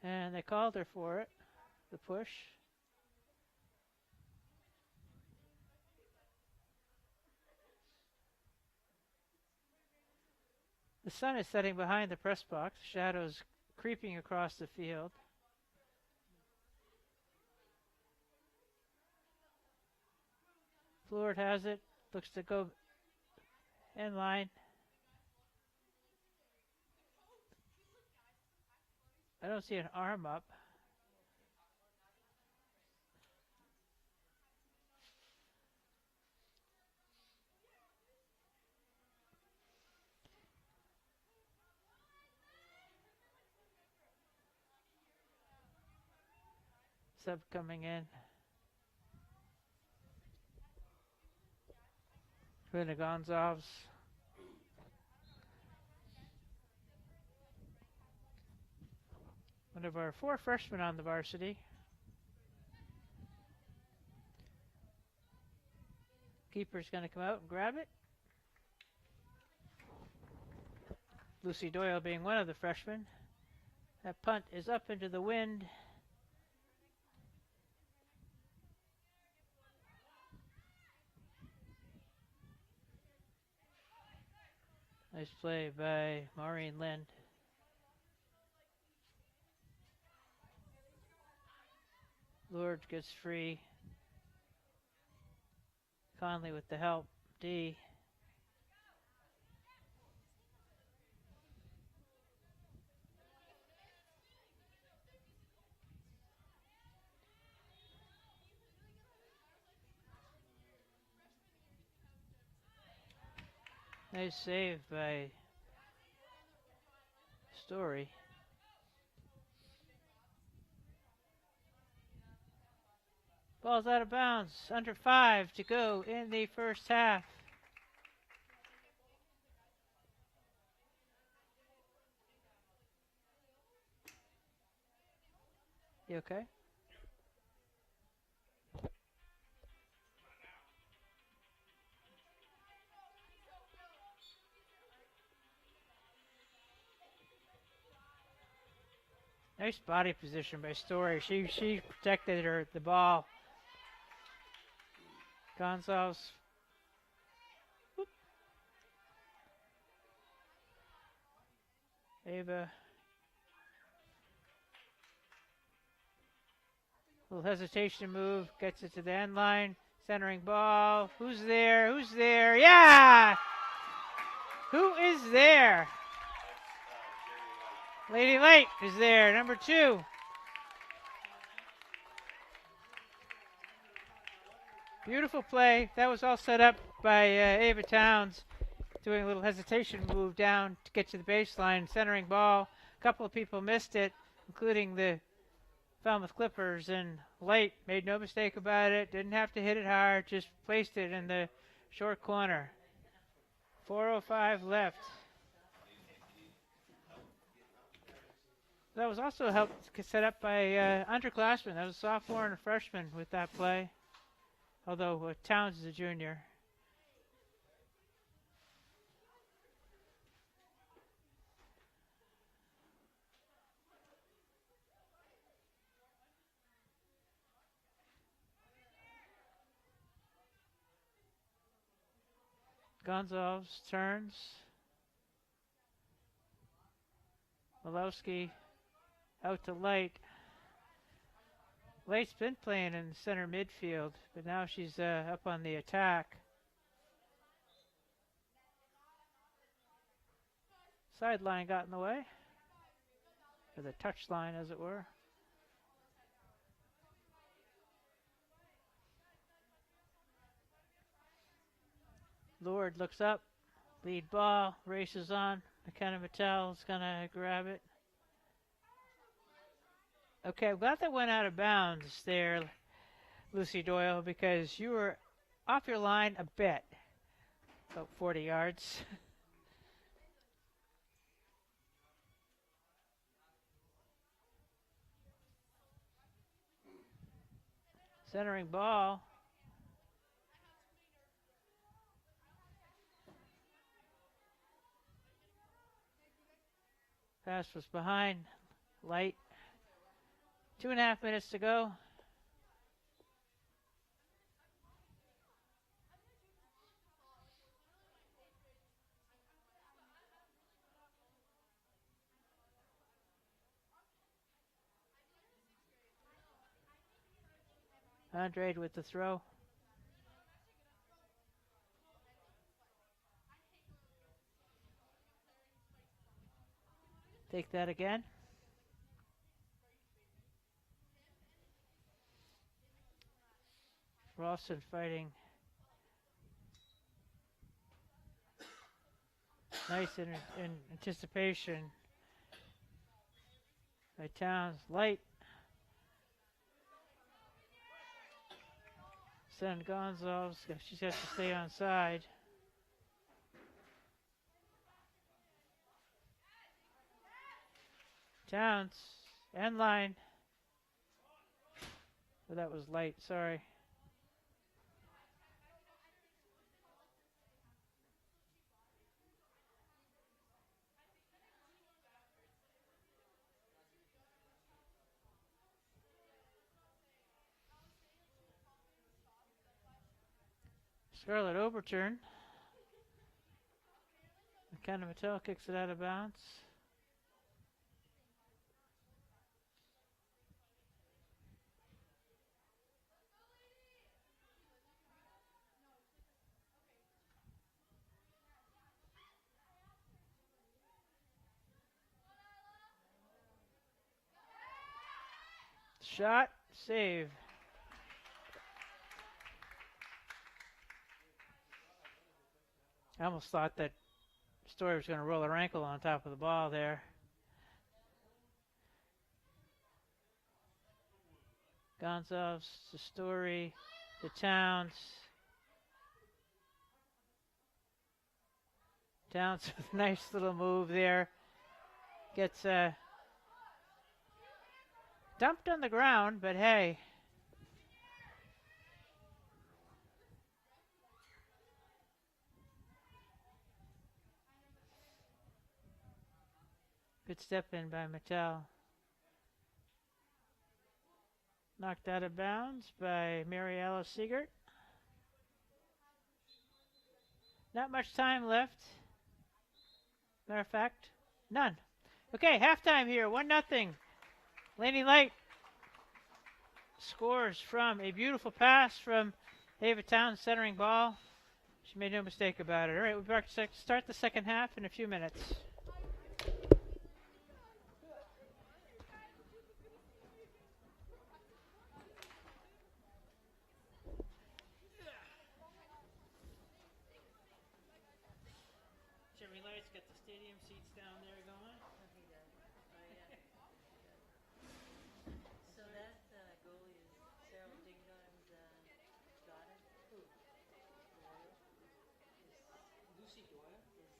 And they called her for it, the push. The sun is setting behind the press box, shadows creeping across the field. Floyd has it, looks to go in line. I don't see an arm up. Sub coming in. Rena Gonzalez. One of our 4 freshmen on the varsity. Keeper's going to come out and grab it. Lucy Doyle being one of the freshmen. That punt is up into the wind. Nice play by Maureen Lind. Lord gets free. Conley with the help. D. Nice save by Story. Ball's out of bounds. Under 5 to go in the first half. You okay? Nice body position by Story. She protected the ball. Gonzalez. Whoop. Ava. Little hesitation move. Gets it to the end line. Centering ball. Who's there? Who's there? Yeah! Who is there? Lady Light is there, number 2. Beautiful play. That was all set up by Ava Towns, doing a little hesitation move down to get to the baseline, centering ball. A couple of people missed it, including the Falmouth Clippers, and Light made no mistake about it. Didn't have to hit it hard, just placed it in the short corner. 4:05 left. That was also helped set up by underclassmen. That was a sophomore and a freshman with that play, although Towns is a junior. Gonzalez turns. Malowski out to Light. Light's been playing in center midfield, but now she's up on the attack. Sideline got in the way, or the touch line as it were. Lord looks up, lead ball, races on. McKenna Mattel is going to grab it. Okay, I'm glad that went out of bounds there, Lucy Doyle, because you were off your line a bit, about 40 yards. Centering ball. Pass was behind Light. 2.5 minutes to go. Andrade with the throw. Take that again. Rawson fighting. Nice in anticipation by Towns. Light send Gonzalez. She's got to stay on side. Towns. End line. Oh, that was light. Sorry. Scarlet overturn. McKenna Mattel kicks it out of bounds. Shot, save. I almost thought that Story was going to roll her ankle on top of the ball there. Gonzalez to Story to Towns. Towns with a nice little move there. Gets dumped on the ground, but hey. Good step in by Mattel. Knocked out of bounds by Mary Alice Siegert. Not much time left. Matter of fact, none. Okay, halftime here, 1-0. Laney Light scores from a beautiful pass from Ava Towns, centering ball. She made no mistake about it. All right, we'll start the second half in a few minutes. Jimmy Light's got the stadium seats down there going. So that goalie is Sarah Dingdon's daughter? Who? Doyle? Lucy Doyle? Is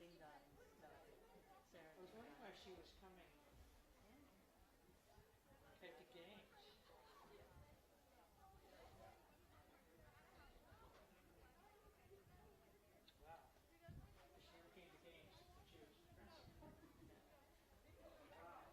Dingdon's daughter. Sarah I was wondering why she was coming at the games. Wow. She never came to games when she was principal. Wow.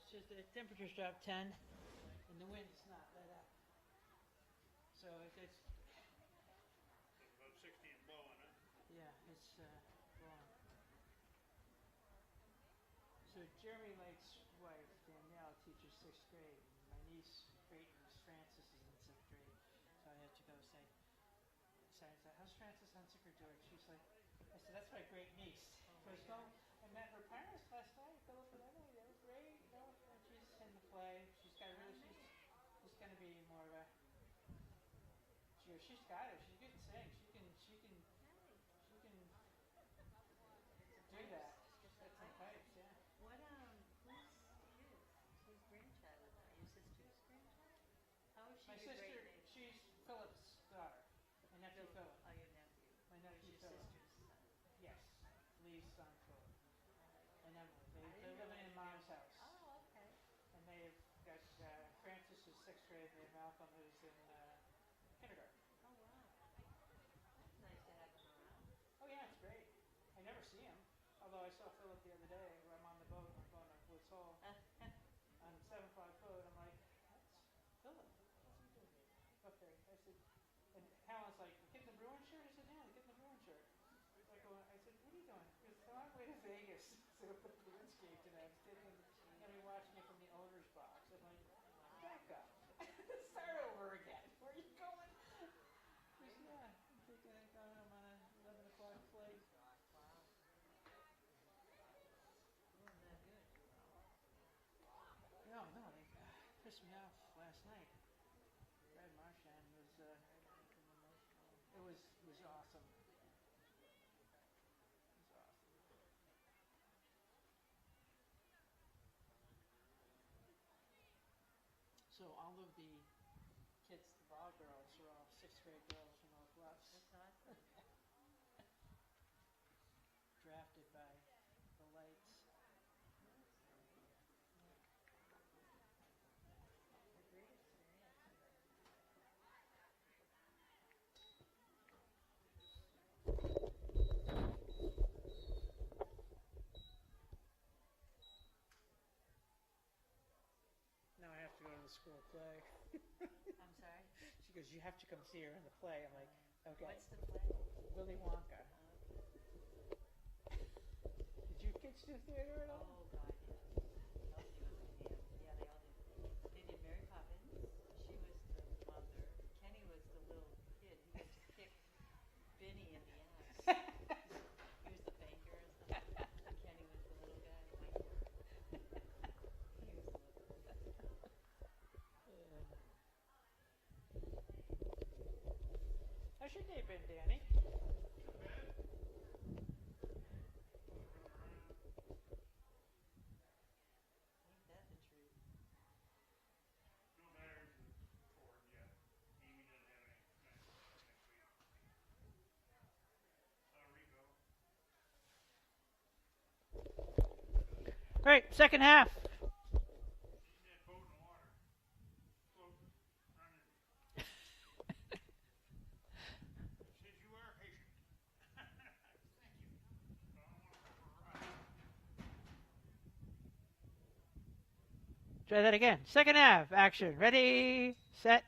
It's just the temperature's dropped 10 and the wind's not let up. So it's About 60 and blowing, huh? yeah, it's blowing. So Jeremy Lake's wife, Danielle, teaches 6th grade. And my niece, great niece, Frances, is in 6th grade. So I had to go say, how's Frances on sick or George? She's like, I said, that's my great niece. First of all, I met her parents last night, Philip and Emily. They were great, you know. And she's in the play. She's got really, she's going to be more of a, she's got it. She can sing. She can do that. She's got some pipes, yeah. What, whose grandchild is that? Your sister's grandchild? How is she My your sister, great niece? she's Philip's daughter. My nephew Philip. Oh, your nephew. My nephew Who's your Philip. sister's son? Yes, Lee's son Philip. And Emily. They're living in realize Mom's house. Oh, okay. And they've got Francis is 6th grade, and Malcolm is in kindergarten. Oh, wow. That's nice to have them around. Oh yeah, it's great. I never see him. Although I saw Philip the other day where I'm on the boat and I'm going to Woods Hole on 7 o'clock boat. I'm like, that's Philip. What's he doing up there? I said, and Helen's like, the kid in the Bruin shirt? I said, yeah, the kid in the Bruin shirt. I said, what are you doing? He goes, so I'm way to Vegas. So the Bruins game tonight. I'm sitting and we're watching it from the owner's box. I'm like, back up. Start over again. Where are you going? He goes, yeah, I'm thinking I'm on a 11 o'clock flight. Wow. Wasn't that good? No, they pissed me off last night. Brad Marchand was, it was awesome. It was awesome. So all of the kids, the ball girls, are all 6th grade girls from Oak Bluffs. That's awesome. Drafted by the Lights. A great experience. Now I have to go to the school play. I'm sorry? She goes, you have to come see her in the play. I'm like, okay. What's the play? Willy Wonka. Did you kids do theater at all? Oh, God, yeah. Elsie was in the Yeah, they all did. They did Mary Poppins. She was the mother. Kenny was the little kid who went to kick Benny in the ass. He was the banker or something. And Kenny was the little guy. He was the little How's your day been, Danny? Ain't that the truth? No matters forward yet. Amy doesn't have any next week. Rico. All right, second half. Seen that boat in the water. Floating, running. Says you are patient. Thank you. But I don't want to go for a ride. Try that again. Second half. Action. Ready, set,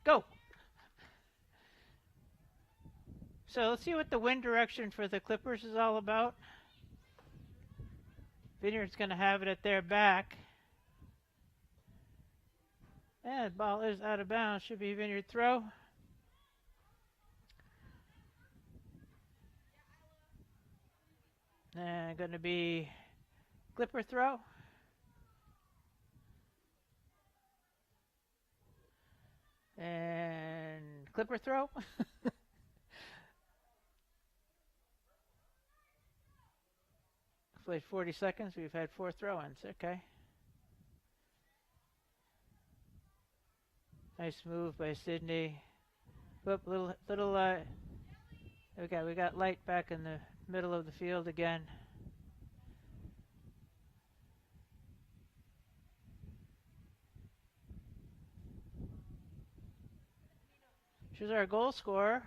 go. So let's see what the wind direction for the Clippers is all about. Vineyard's going to have it at their back. And the ball is out of bounds. Should be Vineyard throw. And going to be Clipper throw. And Clipper throw. Played 40 seconds. We've had 4 throw-ins. Okay. Nice move by Sydney. Whoop, little. We got Light back in the middle of the field again. She's our goal scorer.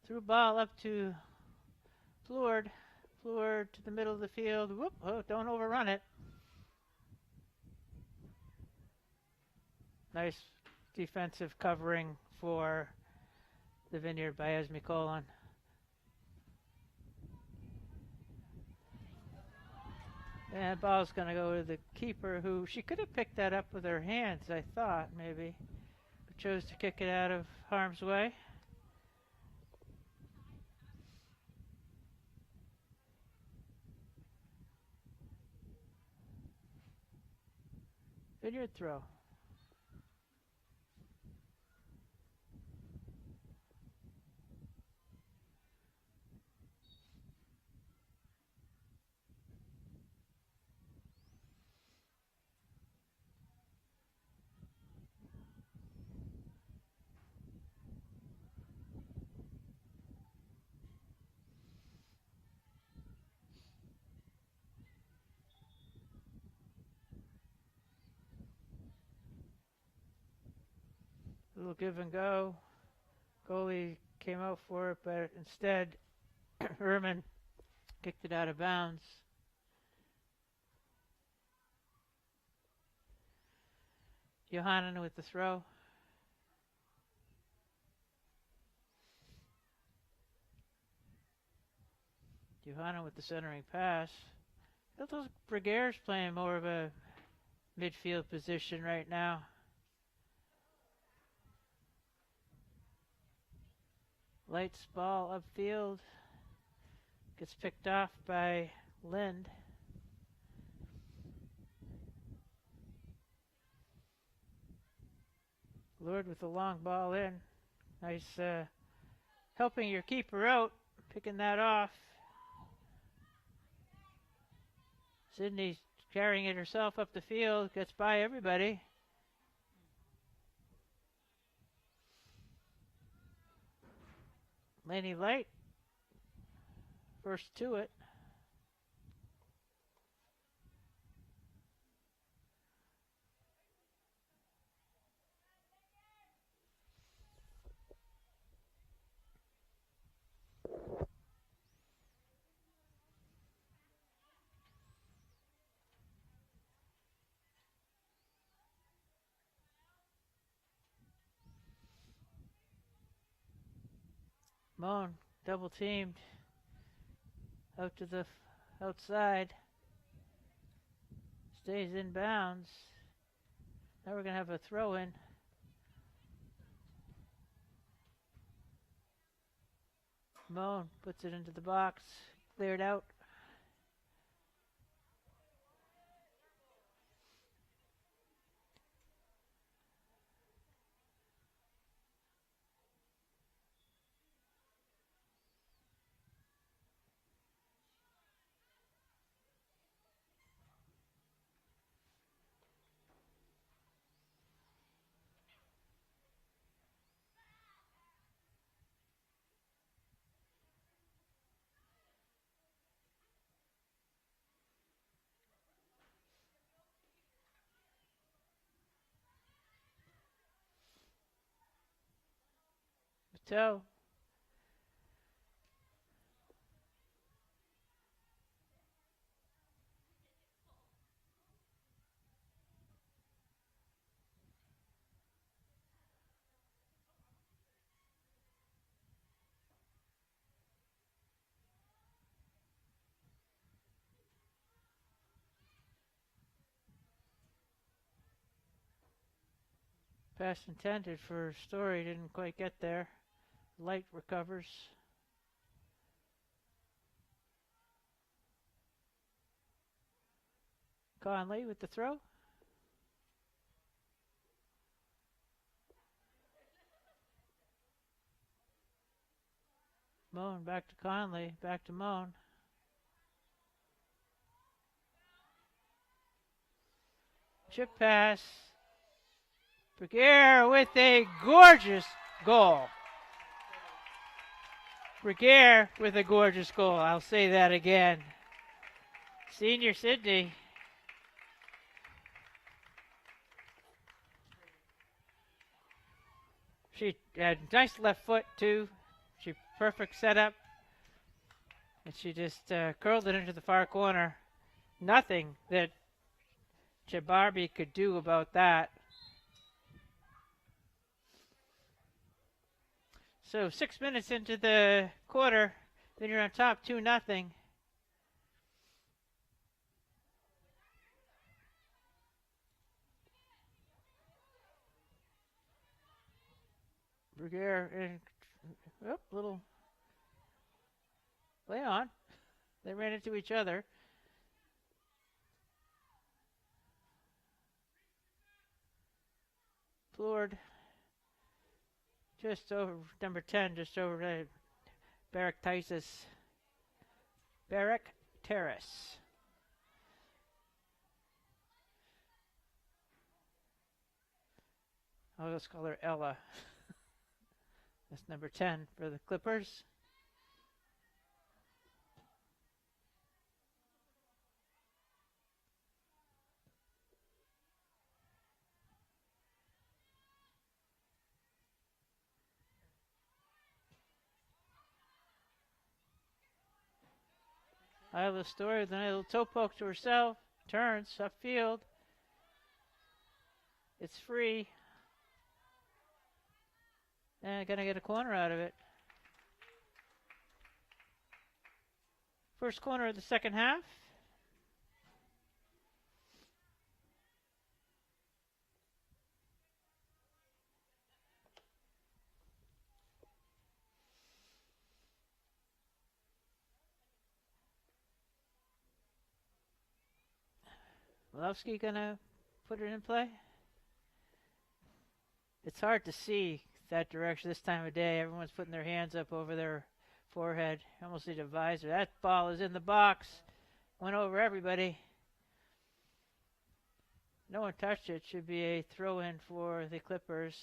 Through ball up to Fleur. Fleur to the middle of the field. Whoop! Oh, don't overrun it. Nice defensive covering for the Vineyard by Esme Colon. And ball's going to go to the keeper, who she could have picked that up with her hands, I thought, maybe. But chose to kick it out of harm's way. Vineyard throw. A little give and go. Goalie came out for it, but instead Herman kicked it out of bounds. Johanan with the throw. Johanan with the centering pass. Those Briguer's playing more of a midfield position right now. Lights ball upfield. Gets picked off by Lind. Lord with the long ball in. Nice helping your keeper out. Picking that off. Sydney's carrying it herself up the field. Gets by everybody. Laney Light, first to it. Moan, double teamed. Out to the outside. Stays in bounds. Now we're going to have a throw in. Moan puts it into the box. Cleared out. Toe. Pass intended for Story, didn't quite get there. Light recovers. Conley with the throw. Moan back to Conley, back to Moan. Chip pass. Briguer with a gorgeous goal. Briguer with a gorgeous goal. I'll say that again. Senior Sydney. She had nice left foot too. She perfect setup. And she just curled it into the far corner. Nothing that Jabarbi could do about that. So 6 minutes into the quarter, then you're on top 2-0. Bruguiere and little play on. They ran into each other. Plourde just over number 10, just over BRHS. BRHS. I'll just call her Ella. That's number 10 for the Clippers. Isla Story with a little toe poke to herself. Turns upfield. It's free. And gonna get a corner out of it. First corner of the second half. Malowski gonna put it in play. It's hard to see that direction this time of day. Everyone's putting their hands up over their forehead. Almost need a visor. That ball is in the box. Went over everybody. No one touched it. Should be a throw-in for the Clippers.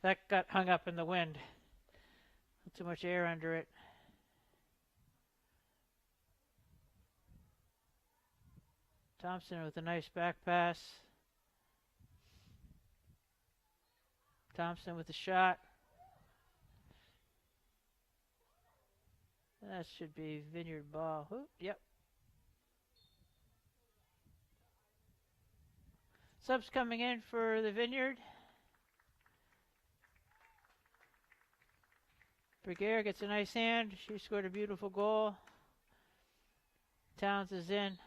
That got hung up in the wind. Too much air under it. Thompson with a nice back pass. Thompson with the shot. That should be Vineyard ball. Ooh, yep. Subs coming in for the Vineyard. Bruguiere gets a nice hand. She scored a beautiful goal. Towns is in.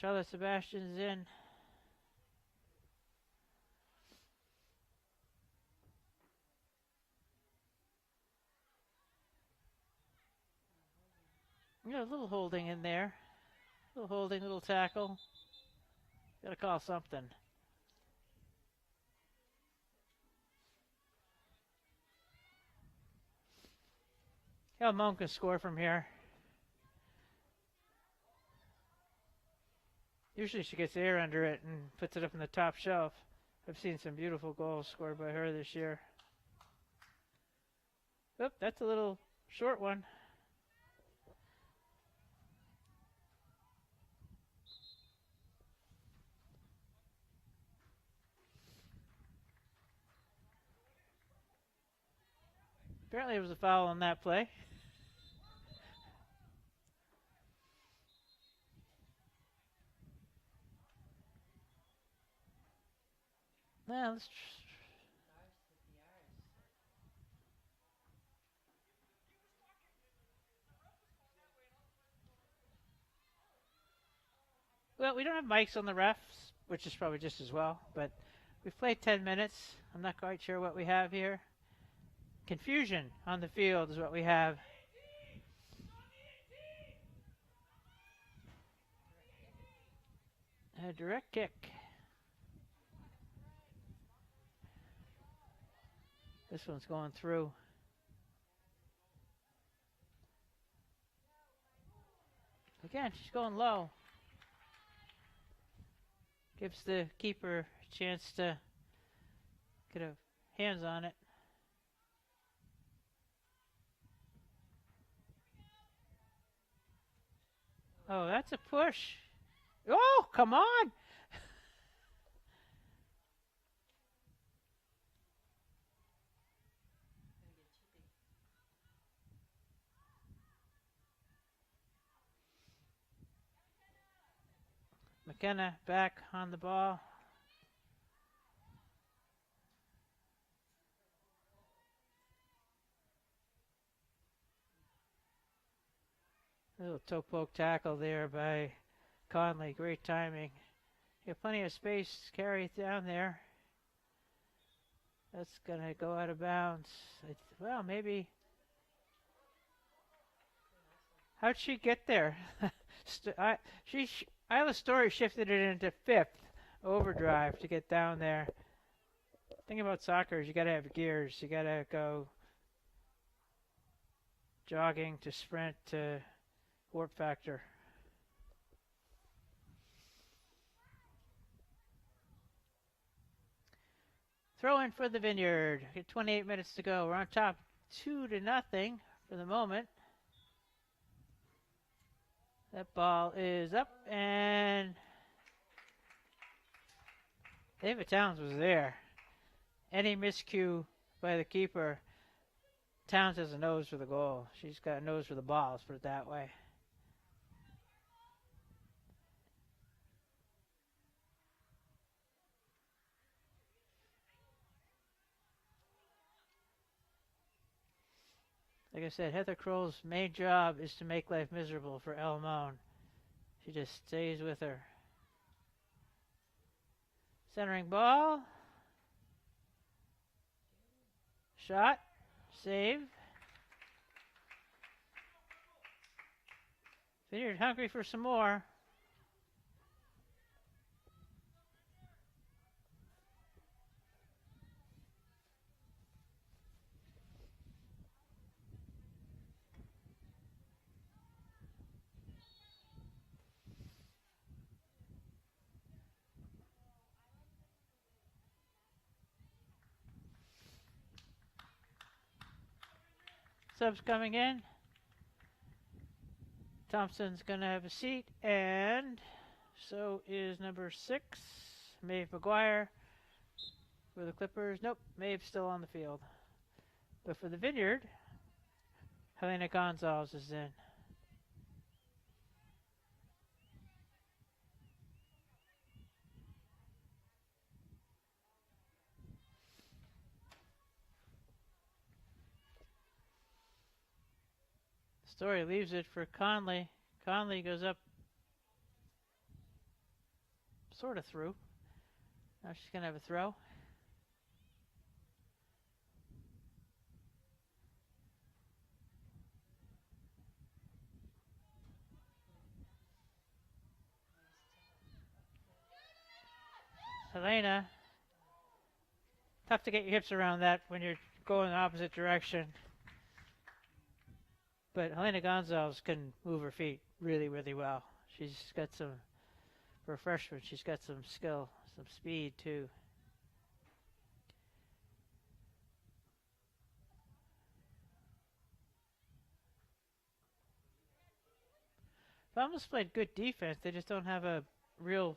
Charlotte Sebastian's in. Yeah, a little holding in there. A little holding, little tackle. Gotta call something. Calmon can score from here. Usually she gets air under it and puts it up in the top shelf. I've seen some beautiful goals scored by her this year. Oop, that's a little short one. Apparently it was a foul on that play. Now let's well, we don't have mics on the refs, which is probably just as well, but we've played 10 minutes. I'm not quite sure what we have here. Confusion on the field is what we have. A direct kick. This one's going through. Again, she's going low. Gives the keeper a chance to get a hands on it. Oh, that's a push. Oh, come on. McKenna back on the ball. A little toe poke tackle there by Conley. Great timing. You have plenty of space to carry it down there. That's going to go out of bounds. Well, maybe. How'd she get there? Isla Story shifted it into fifth overdrive to get down there. The thing about soccer is you got to have gears. You got to go jogging to sprint to warp factor. Throw in for the Vineyard. 28 minutes to go. We're on top 2-0 for the moment. That ball is up, and David Towns was there. Any miscue by the keeper, Towns has a nose for the goal. She's got a nose for the ball, let's put it that way. Like I said, Heather Kroll's main job is to make life miserable for El Moan. She just stays with her. Centering ball. Shot. Save. Vineyard hungry for some more. Subs coming in. Thompson's going to have a seat, and so is number 6, Maeve McGuire. For the Clippers, nope, Maeve's still on the field. But for the Vineyard, Helena Gonzalez is in. Story leaves it for Conley. Conley goes up sort of through. Now she's going to have a throw. Helena. Tough to get your hips around that when you're going the opposite direction. But Helena Gonzalez can move her feet really, really well. She's got some, for a freshman, she's got some skill, some speed too. Falmouth's played good defense. They just don't have a real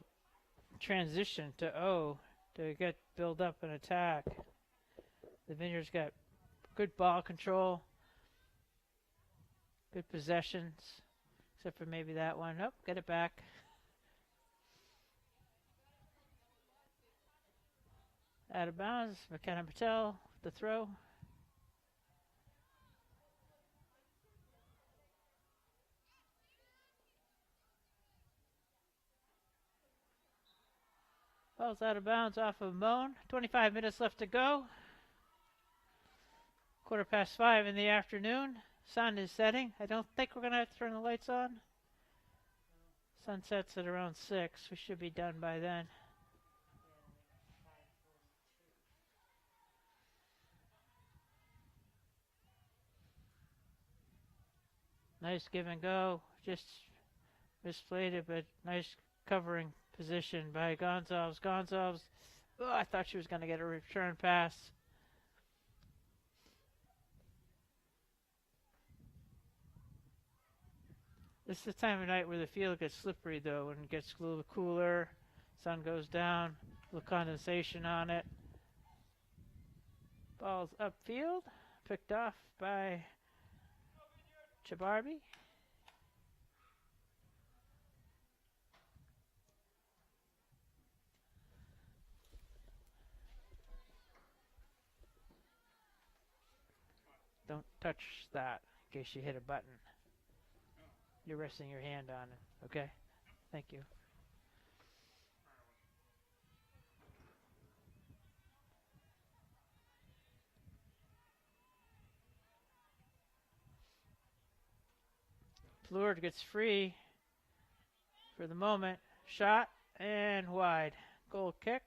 transition to O to get build up and attack. The Vineyard's got good ball control. Good possessions, except for maybe that one. Nope, get it back. Out of bounds, McKenna Patel, the throw. Ball's out of bounds off of Moan. 25 minutes left to go. 5:15 in the afternoon. Sun is setting. I don't think we're going to have to turn the lights on. Sun sets at around 6. We should be done by then. Nice give and go. Just misplayed it, but nice covering position by Gonzalez. Gonzalez, oh, I thought she was going to get a return pass. This is the time of night where the field gets slippery, though, when it gets a little cooler, sun goes down, a little condensation on it. Ball's upfield, picked off by Chabarbi. Don't touch that in case you hit a button. You're resting your hand on it. Okay? Thank you. Fleur gets free for the moment. Shot and wide. Goal kick.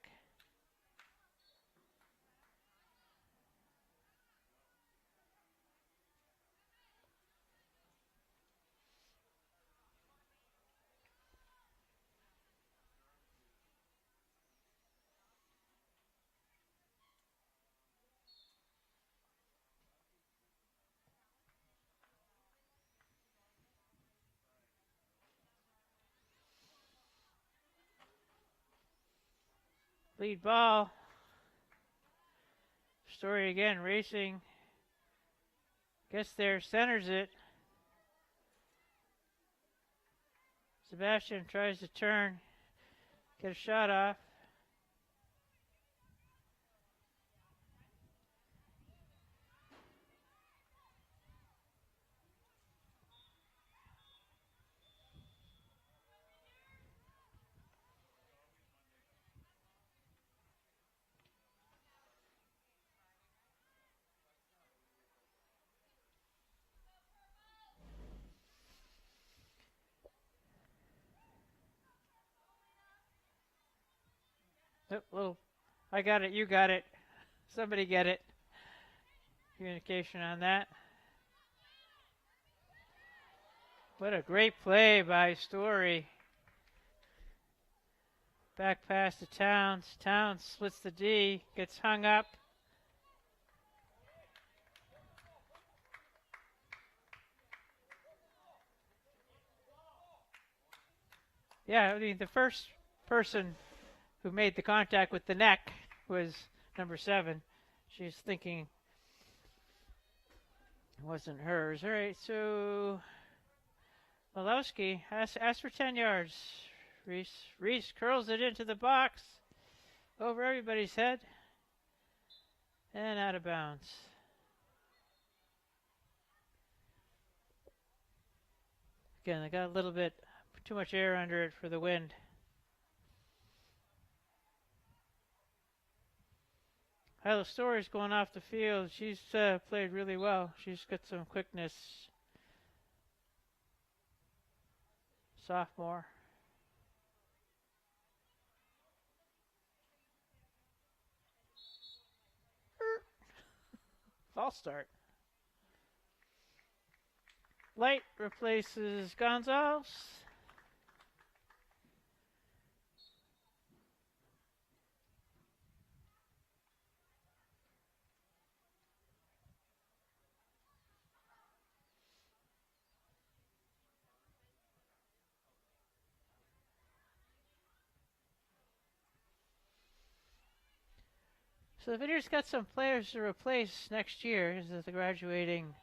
Lead ball. Story again, racing. Gets there, centers it. Sebastian tries to turn, get a shot off. Little, I got it, you got it. Somebody get it. Communication on that. What a great play by Story. Back pass to Towns. Towns splits the D, gets hung up. Yeah, I mean, the first person who made the contact with the neck was number 7. She's thinking it wasn't hers. All right, so Malowski asks for 10 yards. Reese curls it into the box over everybody's head and out of bounds. Again, I got a little bit too much air under it for the wind. Hyla Story's going off the field. She's played really well. She's got some quickness. Sophomore. False start. Light replaces Gonzalez. So the Vineyard's got some players to replace next year. This is the graduating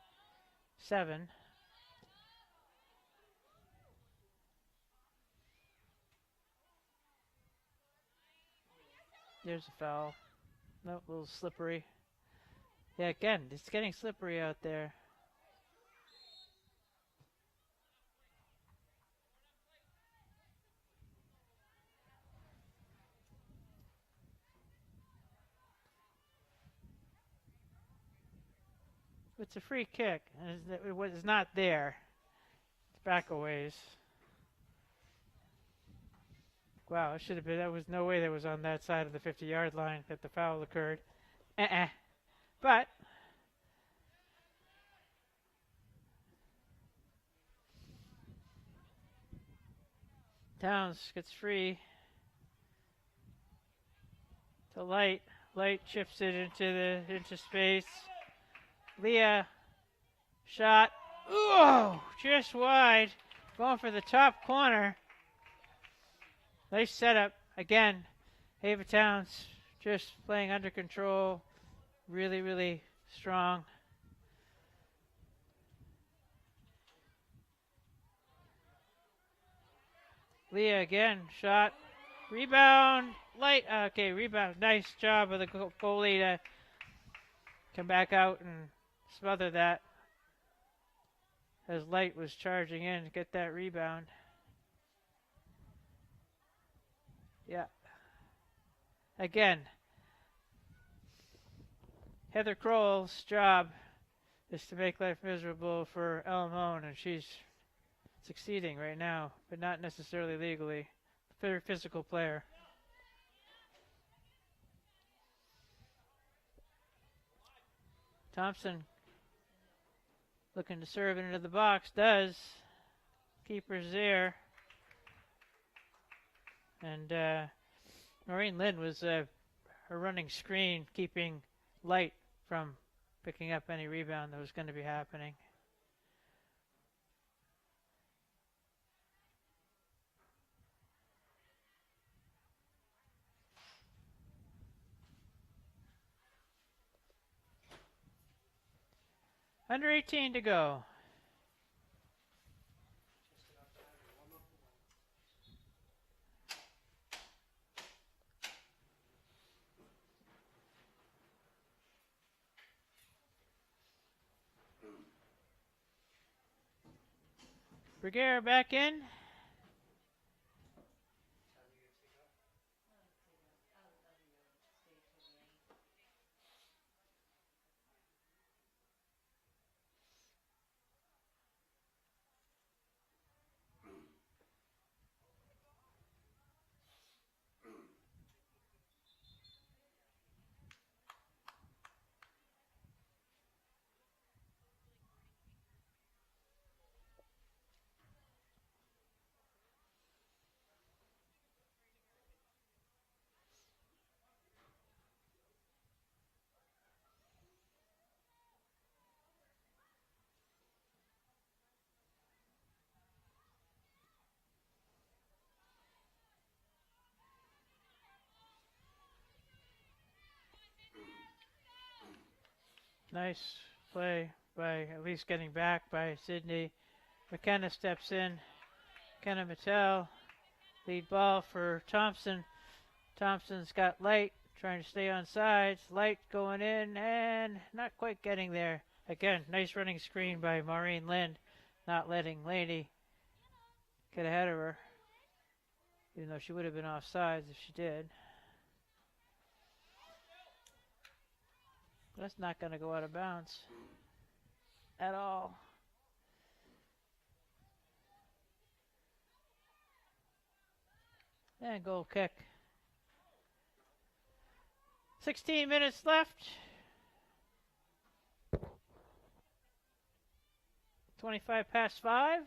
7. There's a foul. Nope, a little slippery. Yeah, again, it's getting slippery out there. It's a free kick. It was not there. It's back a ways. Wow, it should have been. That was no way that was on that side of the 50-yard line that the foul occurred. But Towns gets free to Light. Light chips it into space. Leah shot. Ooh, just wide. Going for the top corner. Nice setup. Again, Ava Towns just playing under control. Really, really strong. Leah again, shot. Rebound. Light. Okay, rebound. Nice job of the goalie to come back out and smother that as Light was charging in to get that rebound. Yeah. Again, Heather Kroll's job is to make life miserable for Elmone, and she's succeeding right now, but not necessarily legally. Very physical player. Thompson looking to serve it into the box, does. Keeper's there. And Maureen Lynn was her running screen, keeping Light from picking up any rebound that was going to be happening. Under 18 to go. Bergera back in. Nice play by at least getting back by Sydney. McKenna steps in. McKenna Mattel. Lead ball for Thompson. Thompson's got Light trying to stay on sides. Light going in and not quite getting there. Again, nice running screen by Maureen Lind, not letting Laney get ahead of her, even though she would have been off sides if she did. That's not going to go out of bounds at all. And goal kick. 16 minutes left. 25 past 5.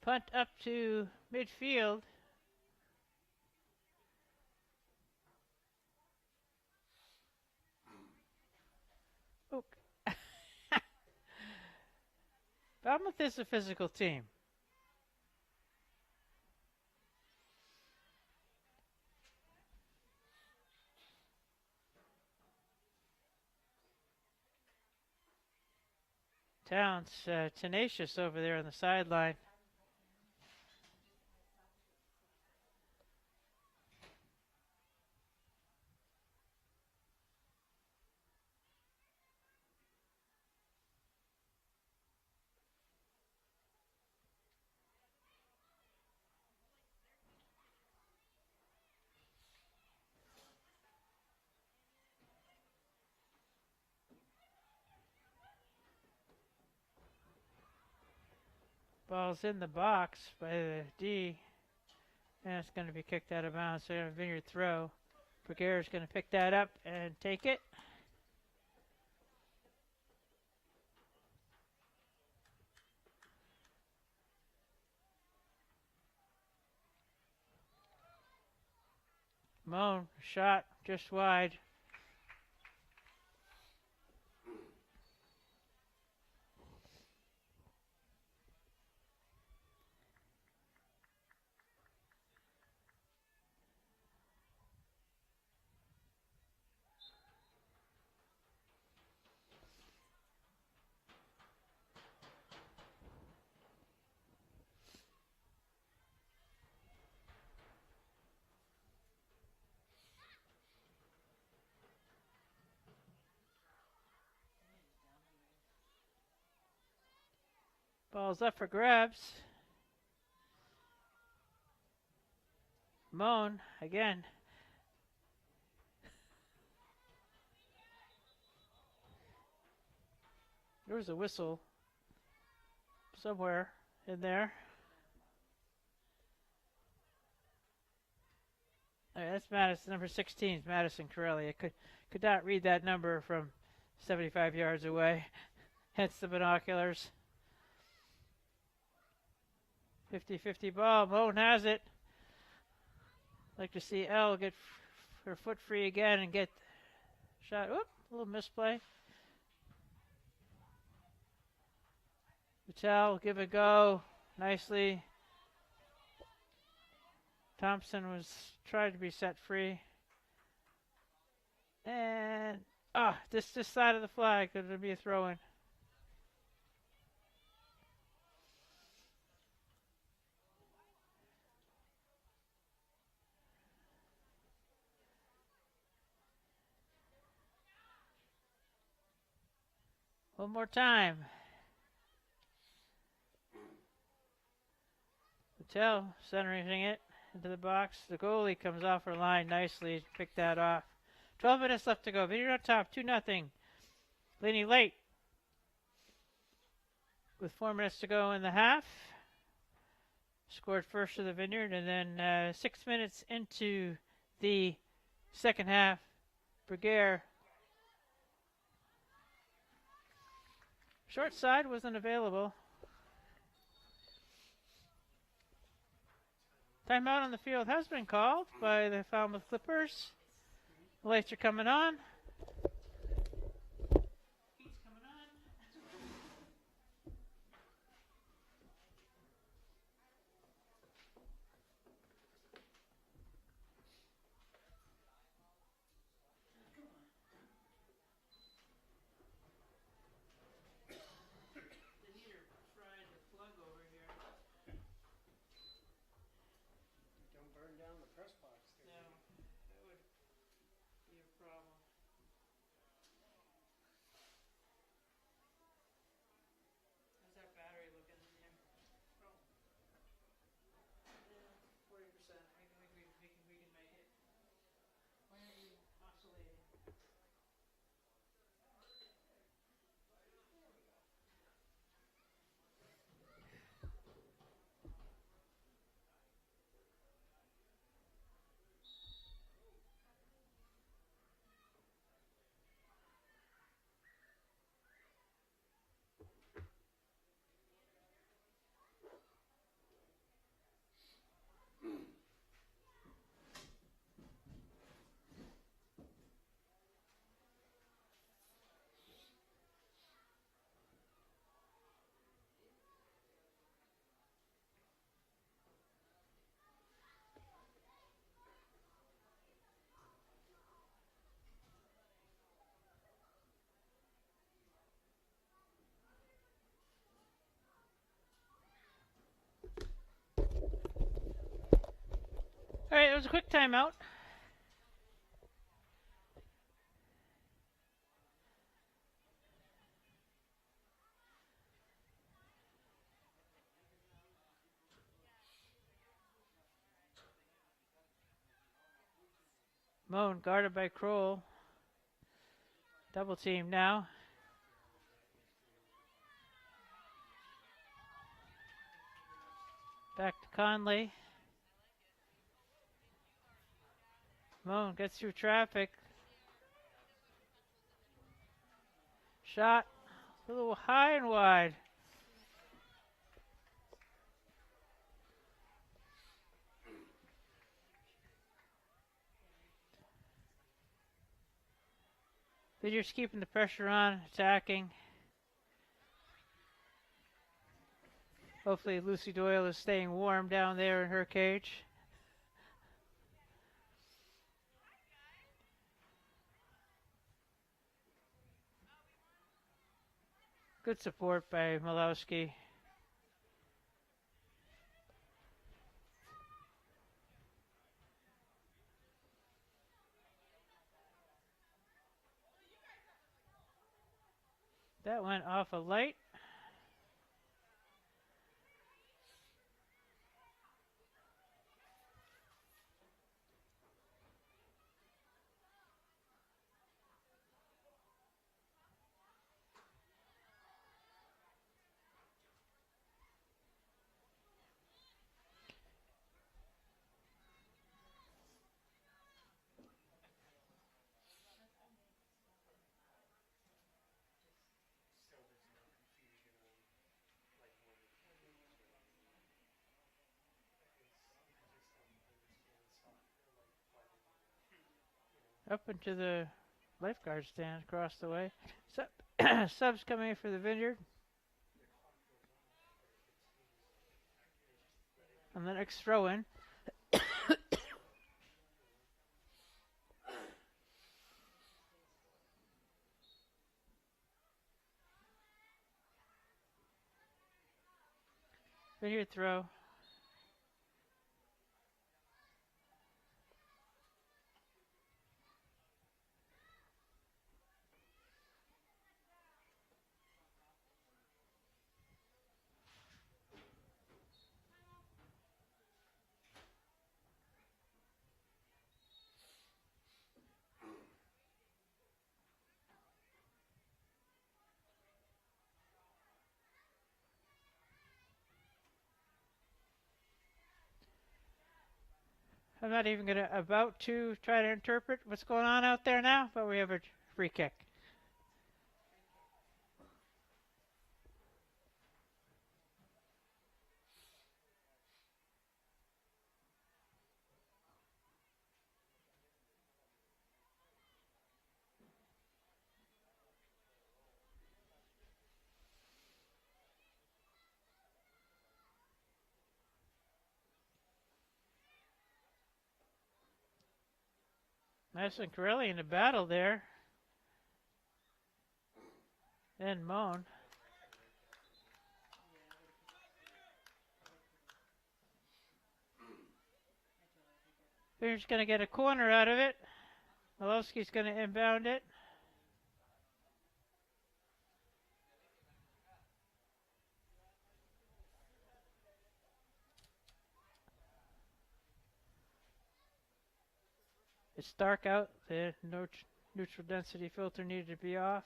Punt up to midfield. Oh. Falmouth is a physical team. Towns tenacious over there on the sideline. Ball's in the box by the D, and it's going to be kicked out of bounds. So a Vineyard throw. Bergera's going to pick that up and take it. Moan shot just wide. Ball's up for grabs. Moan again. There was a whistle somewhere in there. All right, that's Madison, number 16 is Madison Corelli. I could not read that number from 75 yards away. Hence the binoculars. 50-50 ball. Moan has it. Like to see Elle get her foot free again and get shot. Oop, a little misplay. Patel, give it a go. Nicely. Thompson was trying to be set free. And, this side of the flag. It'll be a throw-in. One more time. Patel centering it into the box. The goalie comes off her line nicely. Picked that off. 12 minutes left to go. Vineyard on top, 2-0. Leaning late. With 4 minutes to go in the half. Scored first for the Vineyard, and then 6 minutes into the second half, Bergere. Short side wasn't available. Timeout on the field has been called by the Falmouth Clippers. The lights are coming on. Heat's coming on. The heater fried the plug over here. Don't burn down the press box. No, that would be a problem. How's that battery looking in there? Oh. Yeah, 40%. I think we can make it. Why aren't you oscillating? All right, it was a quick timeout. Moan guarded by Kroll. Double team now. Back to Conley. Moan gets through traffic. Shot a little high and wide. Vineyard's keeping the pressure on, attacking. Hopefully Lucy Doyle is staying warm down there in her cage. Good support by Malowski. That went off a light. up into the lifeguard stand across the way. Subs coming in for the Vineyard. And the next throw in. Vineyard throw. I'm not even about to try to interpret what's going on out there now, but we have a free kick. Nice and Corelli in the battle there. And Moan. Vineyard's going to get a corner out of it. Malowski's going to inbound it. It's dark out. The neutral density filter needed to be off.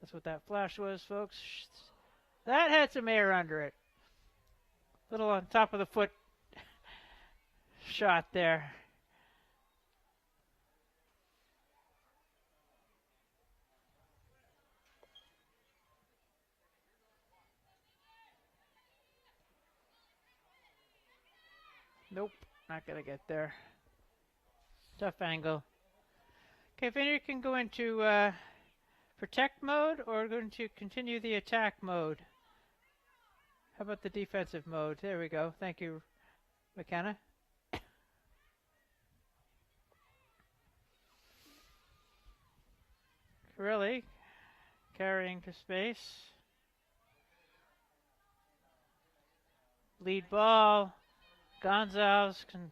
That's what that flash was, folks. That had some air under it. Little on top of the foot shot there. Nope, not going to get there. Tough angle. Okay, Vineyard can go into protect mode or going to continue the attack mode. How about the defensive mode? There we go. Thank you, McKenna. Really carrying to space. Lead ball. Gonzalez can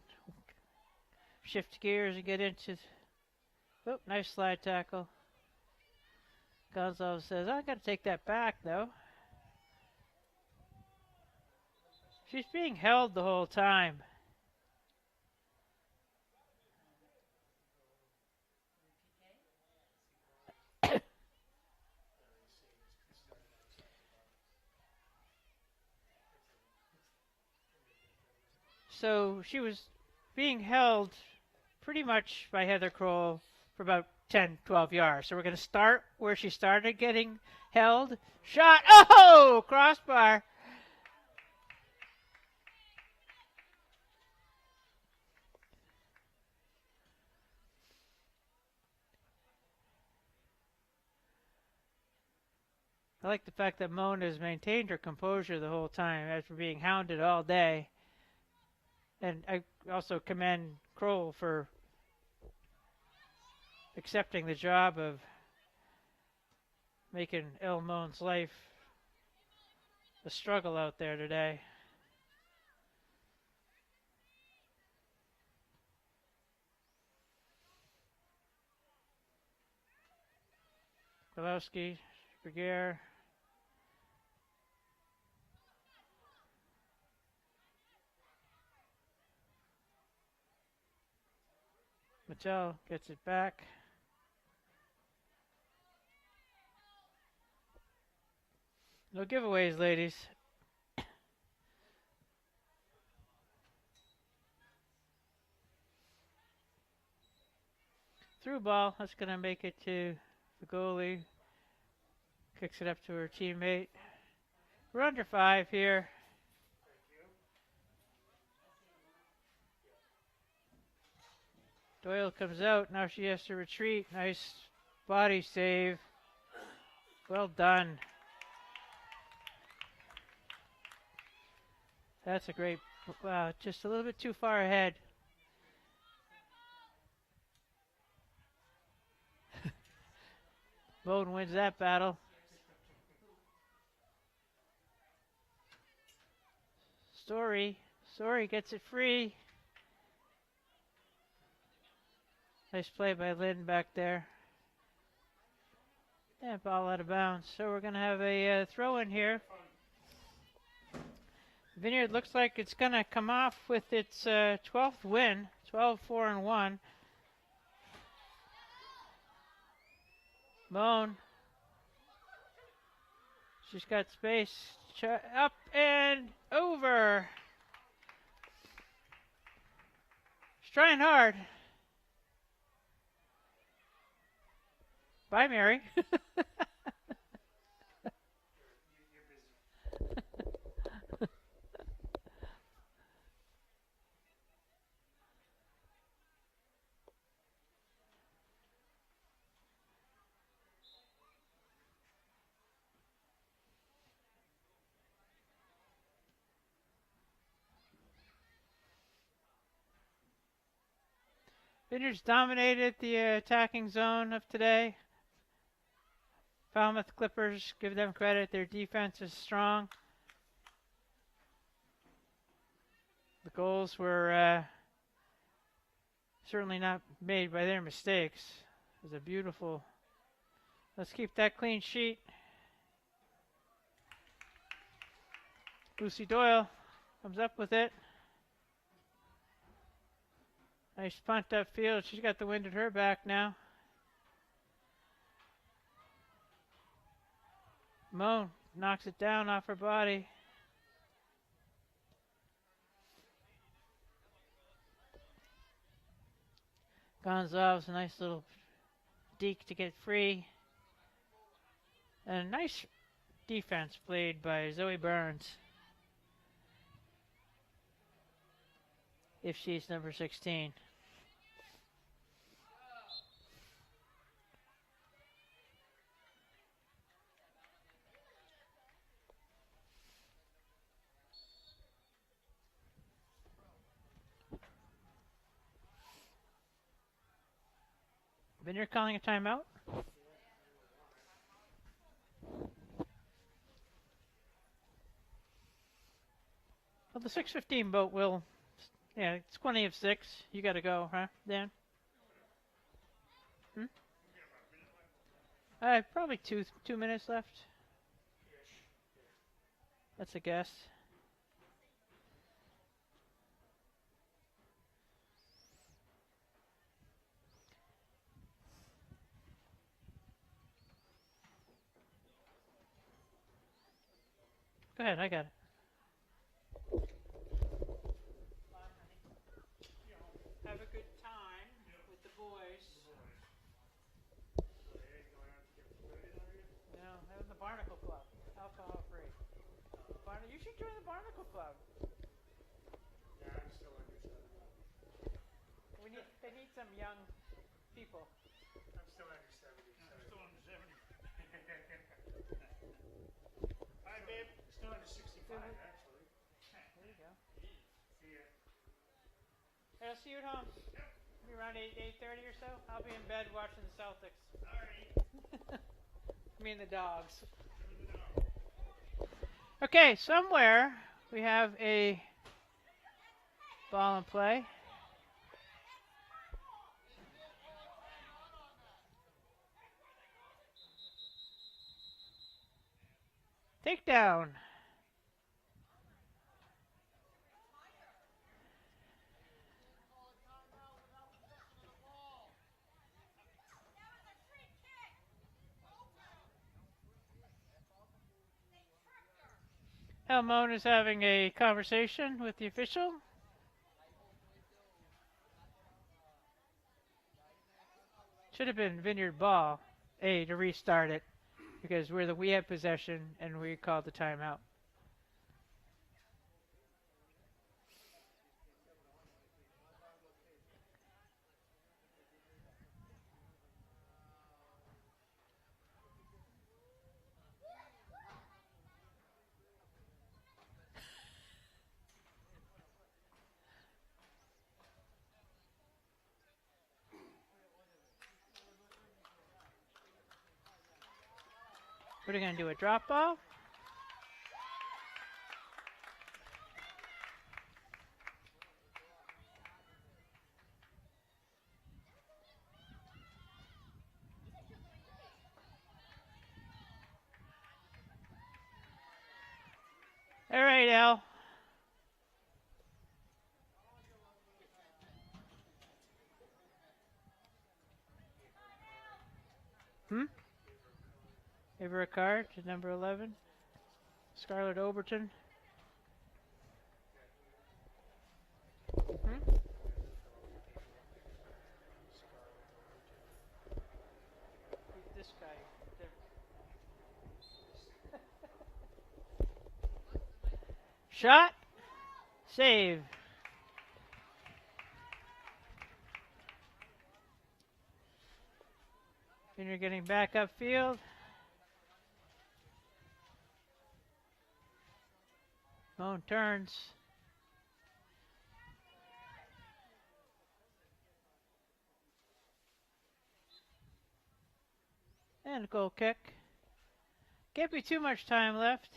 shift gears and get into. Oh, nice slide tackle. Gonzalez says, I got to take that back, though. She's being held the whole time. So she was being held pretty much by Heather Kroll for about 10, 12 yards. So we're going to start where she started getting held. Shot. Oh, crossbar. I like the fact that Mona has maintained her composure the whole time after being hounded all day. And I also commend Kroll for accepting the job of making El Moan's life a struggle out there today. Golowski, Berger. Mattel gets it back. No giveaways, ladies. Through ball. That's going to make it to the goalie. Kicks it up to her teammate. We're under 5 here. Doyle comes out. Now she has to retreat. Nice body save. Well done. That's a great, wow, just a little bit too far ahead. Bowden wins that battle. Story gets it free. Nice play by Lynn back there. Yeah, ball out of bounds. So we're going to have a throw in here. Vineyard looks like it's going to come off with its 12th win, 12-4-1. Moan. She's got space. Up and over. She's trying hard. Bye, Mary. Vineyards dominated the attacking zone of today. Falmouth Clippers, give them credit. Their defense is strong. The goals were certainly not made by their mistakes. It was a beautiful... Let's keep that clean sheet. Lucy Doyle comes up with it. Nice punt upfield. She's got the wind at her back now. Moan knocks it down off her body. Gonzalez, a nice little deke to get free. And a nice defense played by Zoe Burns. If she's number 16. Vineyard calling a timeout. Well, the 6:15 boat will... Yeah, it's 20 of 6. You got to go, huh, Dan? Probably two minutes left. That's a guess. Go ahead, I got it. Have a good time with the boys. No, having the Barnacle Club, alcohol free. You should join the Barnacle Club. Yeah, I'm still under 70. They need some young people. I'm still under 70. I'm still under 70. Hi, babe. Still under 65, actually. There you go. See ya. Hey, I'll see you at home. Yep. Be around 8:30 or so. I'll be in bed watching the Celtics. Alright. Me and the dogs. Okay, somewhere we have a ball in play. Takedown. Elmone is having a conversation with the official. Should have been Vineyard ball, to restart it, because we have possession and we called the timeout. What are you going to do, a drop ball? All right, Al. Give her a card to number 11. Scarlett Overton. This guy. Shot. Save. And you're getting back upfield. Moan turns. And a goal kick. Can't be too much time left.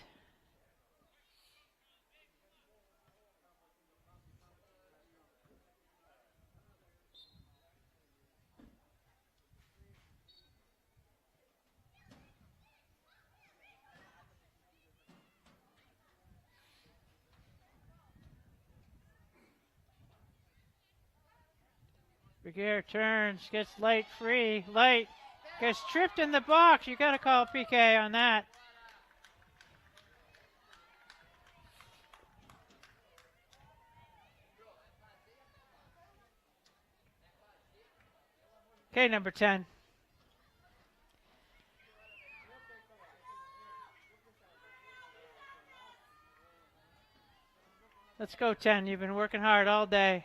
Brigadier turns, gets Light free. Light gets tripped in the box. You got to call PK on that. Okay, number 10. Let's go, 10. You've been working hard all day.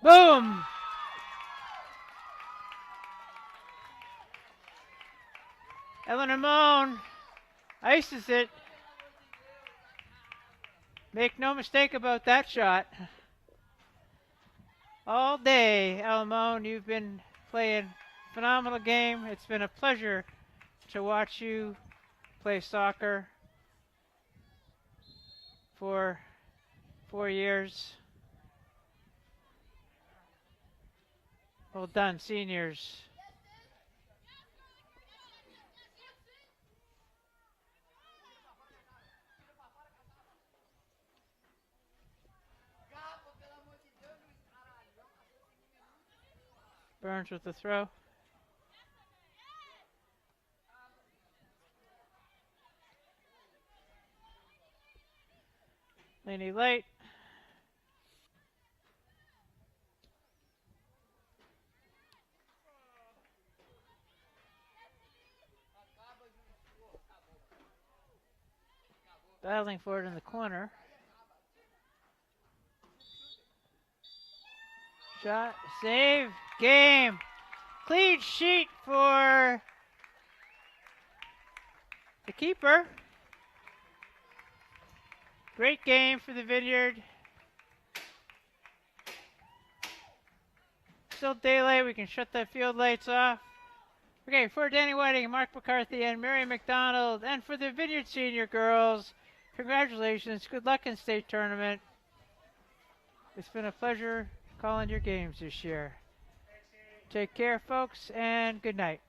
Boom! Eleanor Moan ices it. Make no mistake about that shot. All day, Moan, you've been playing a phenomenal game. It's been a pleasure to watch you play soccer for 4 years. Well done, seniors. Burns with the throw. Laney Light. Battling for it in the corner. Shot, save, game. Clean sheet for the keeper. Great game for the Vineyard. Still daylight, we can shut the field lights off. Okay, for Danny Whiting, Mark McCarthy, and Mary McDonald, and for the Vineyard Senior girls, congratulations, good luck in state tournament. It's been a pleasure calling your games this year. Take care, folks, and good night.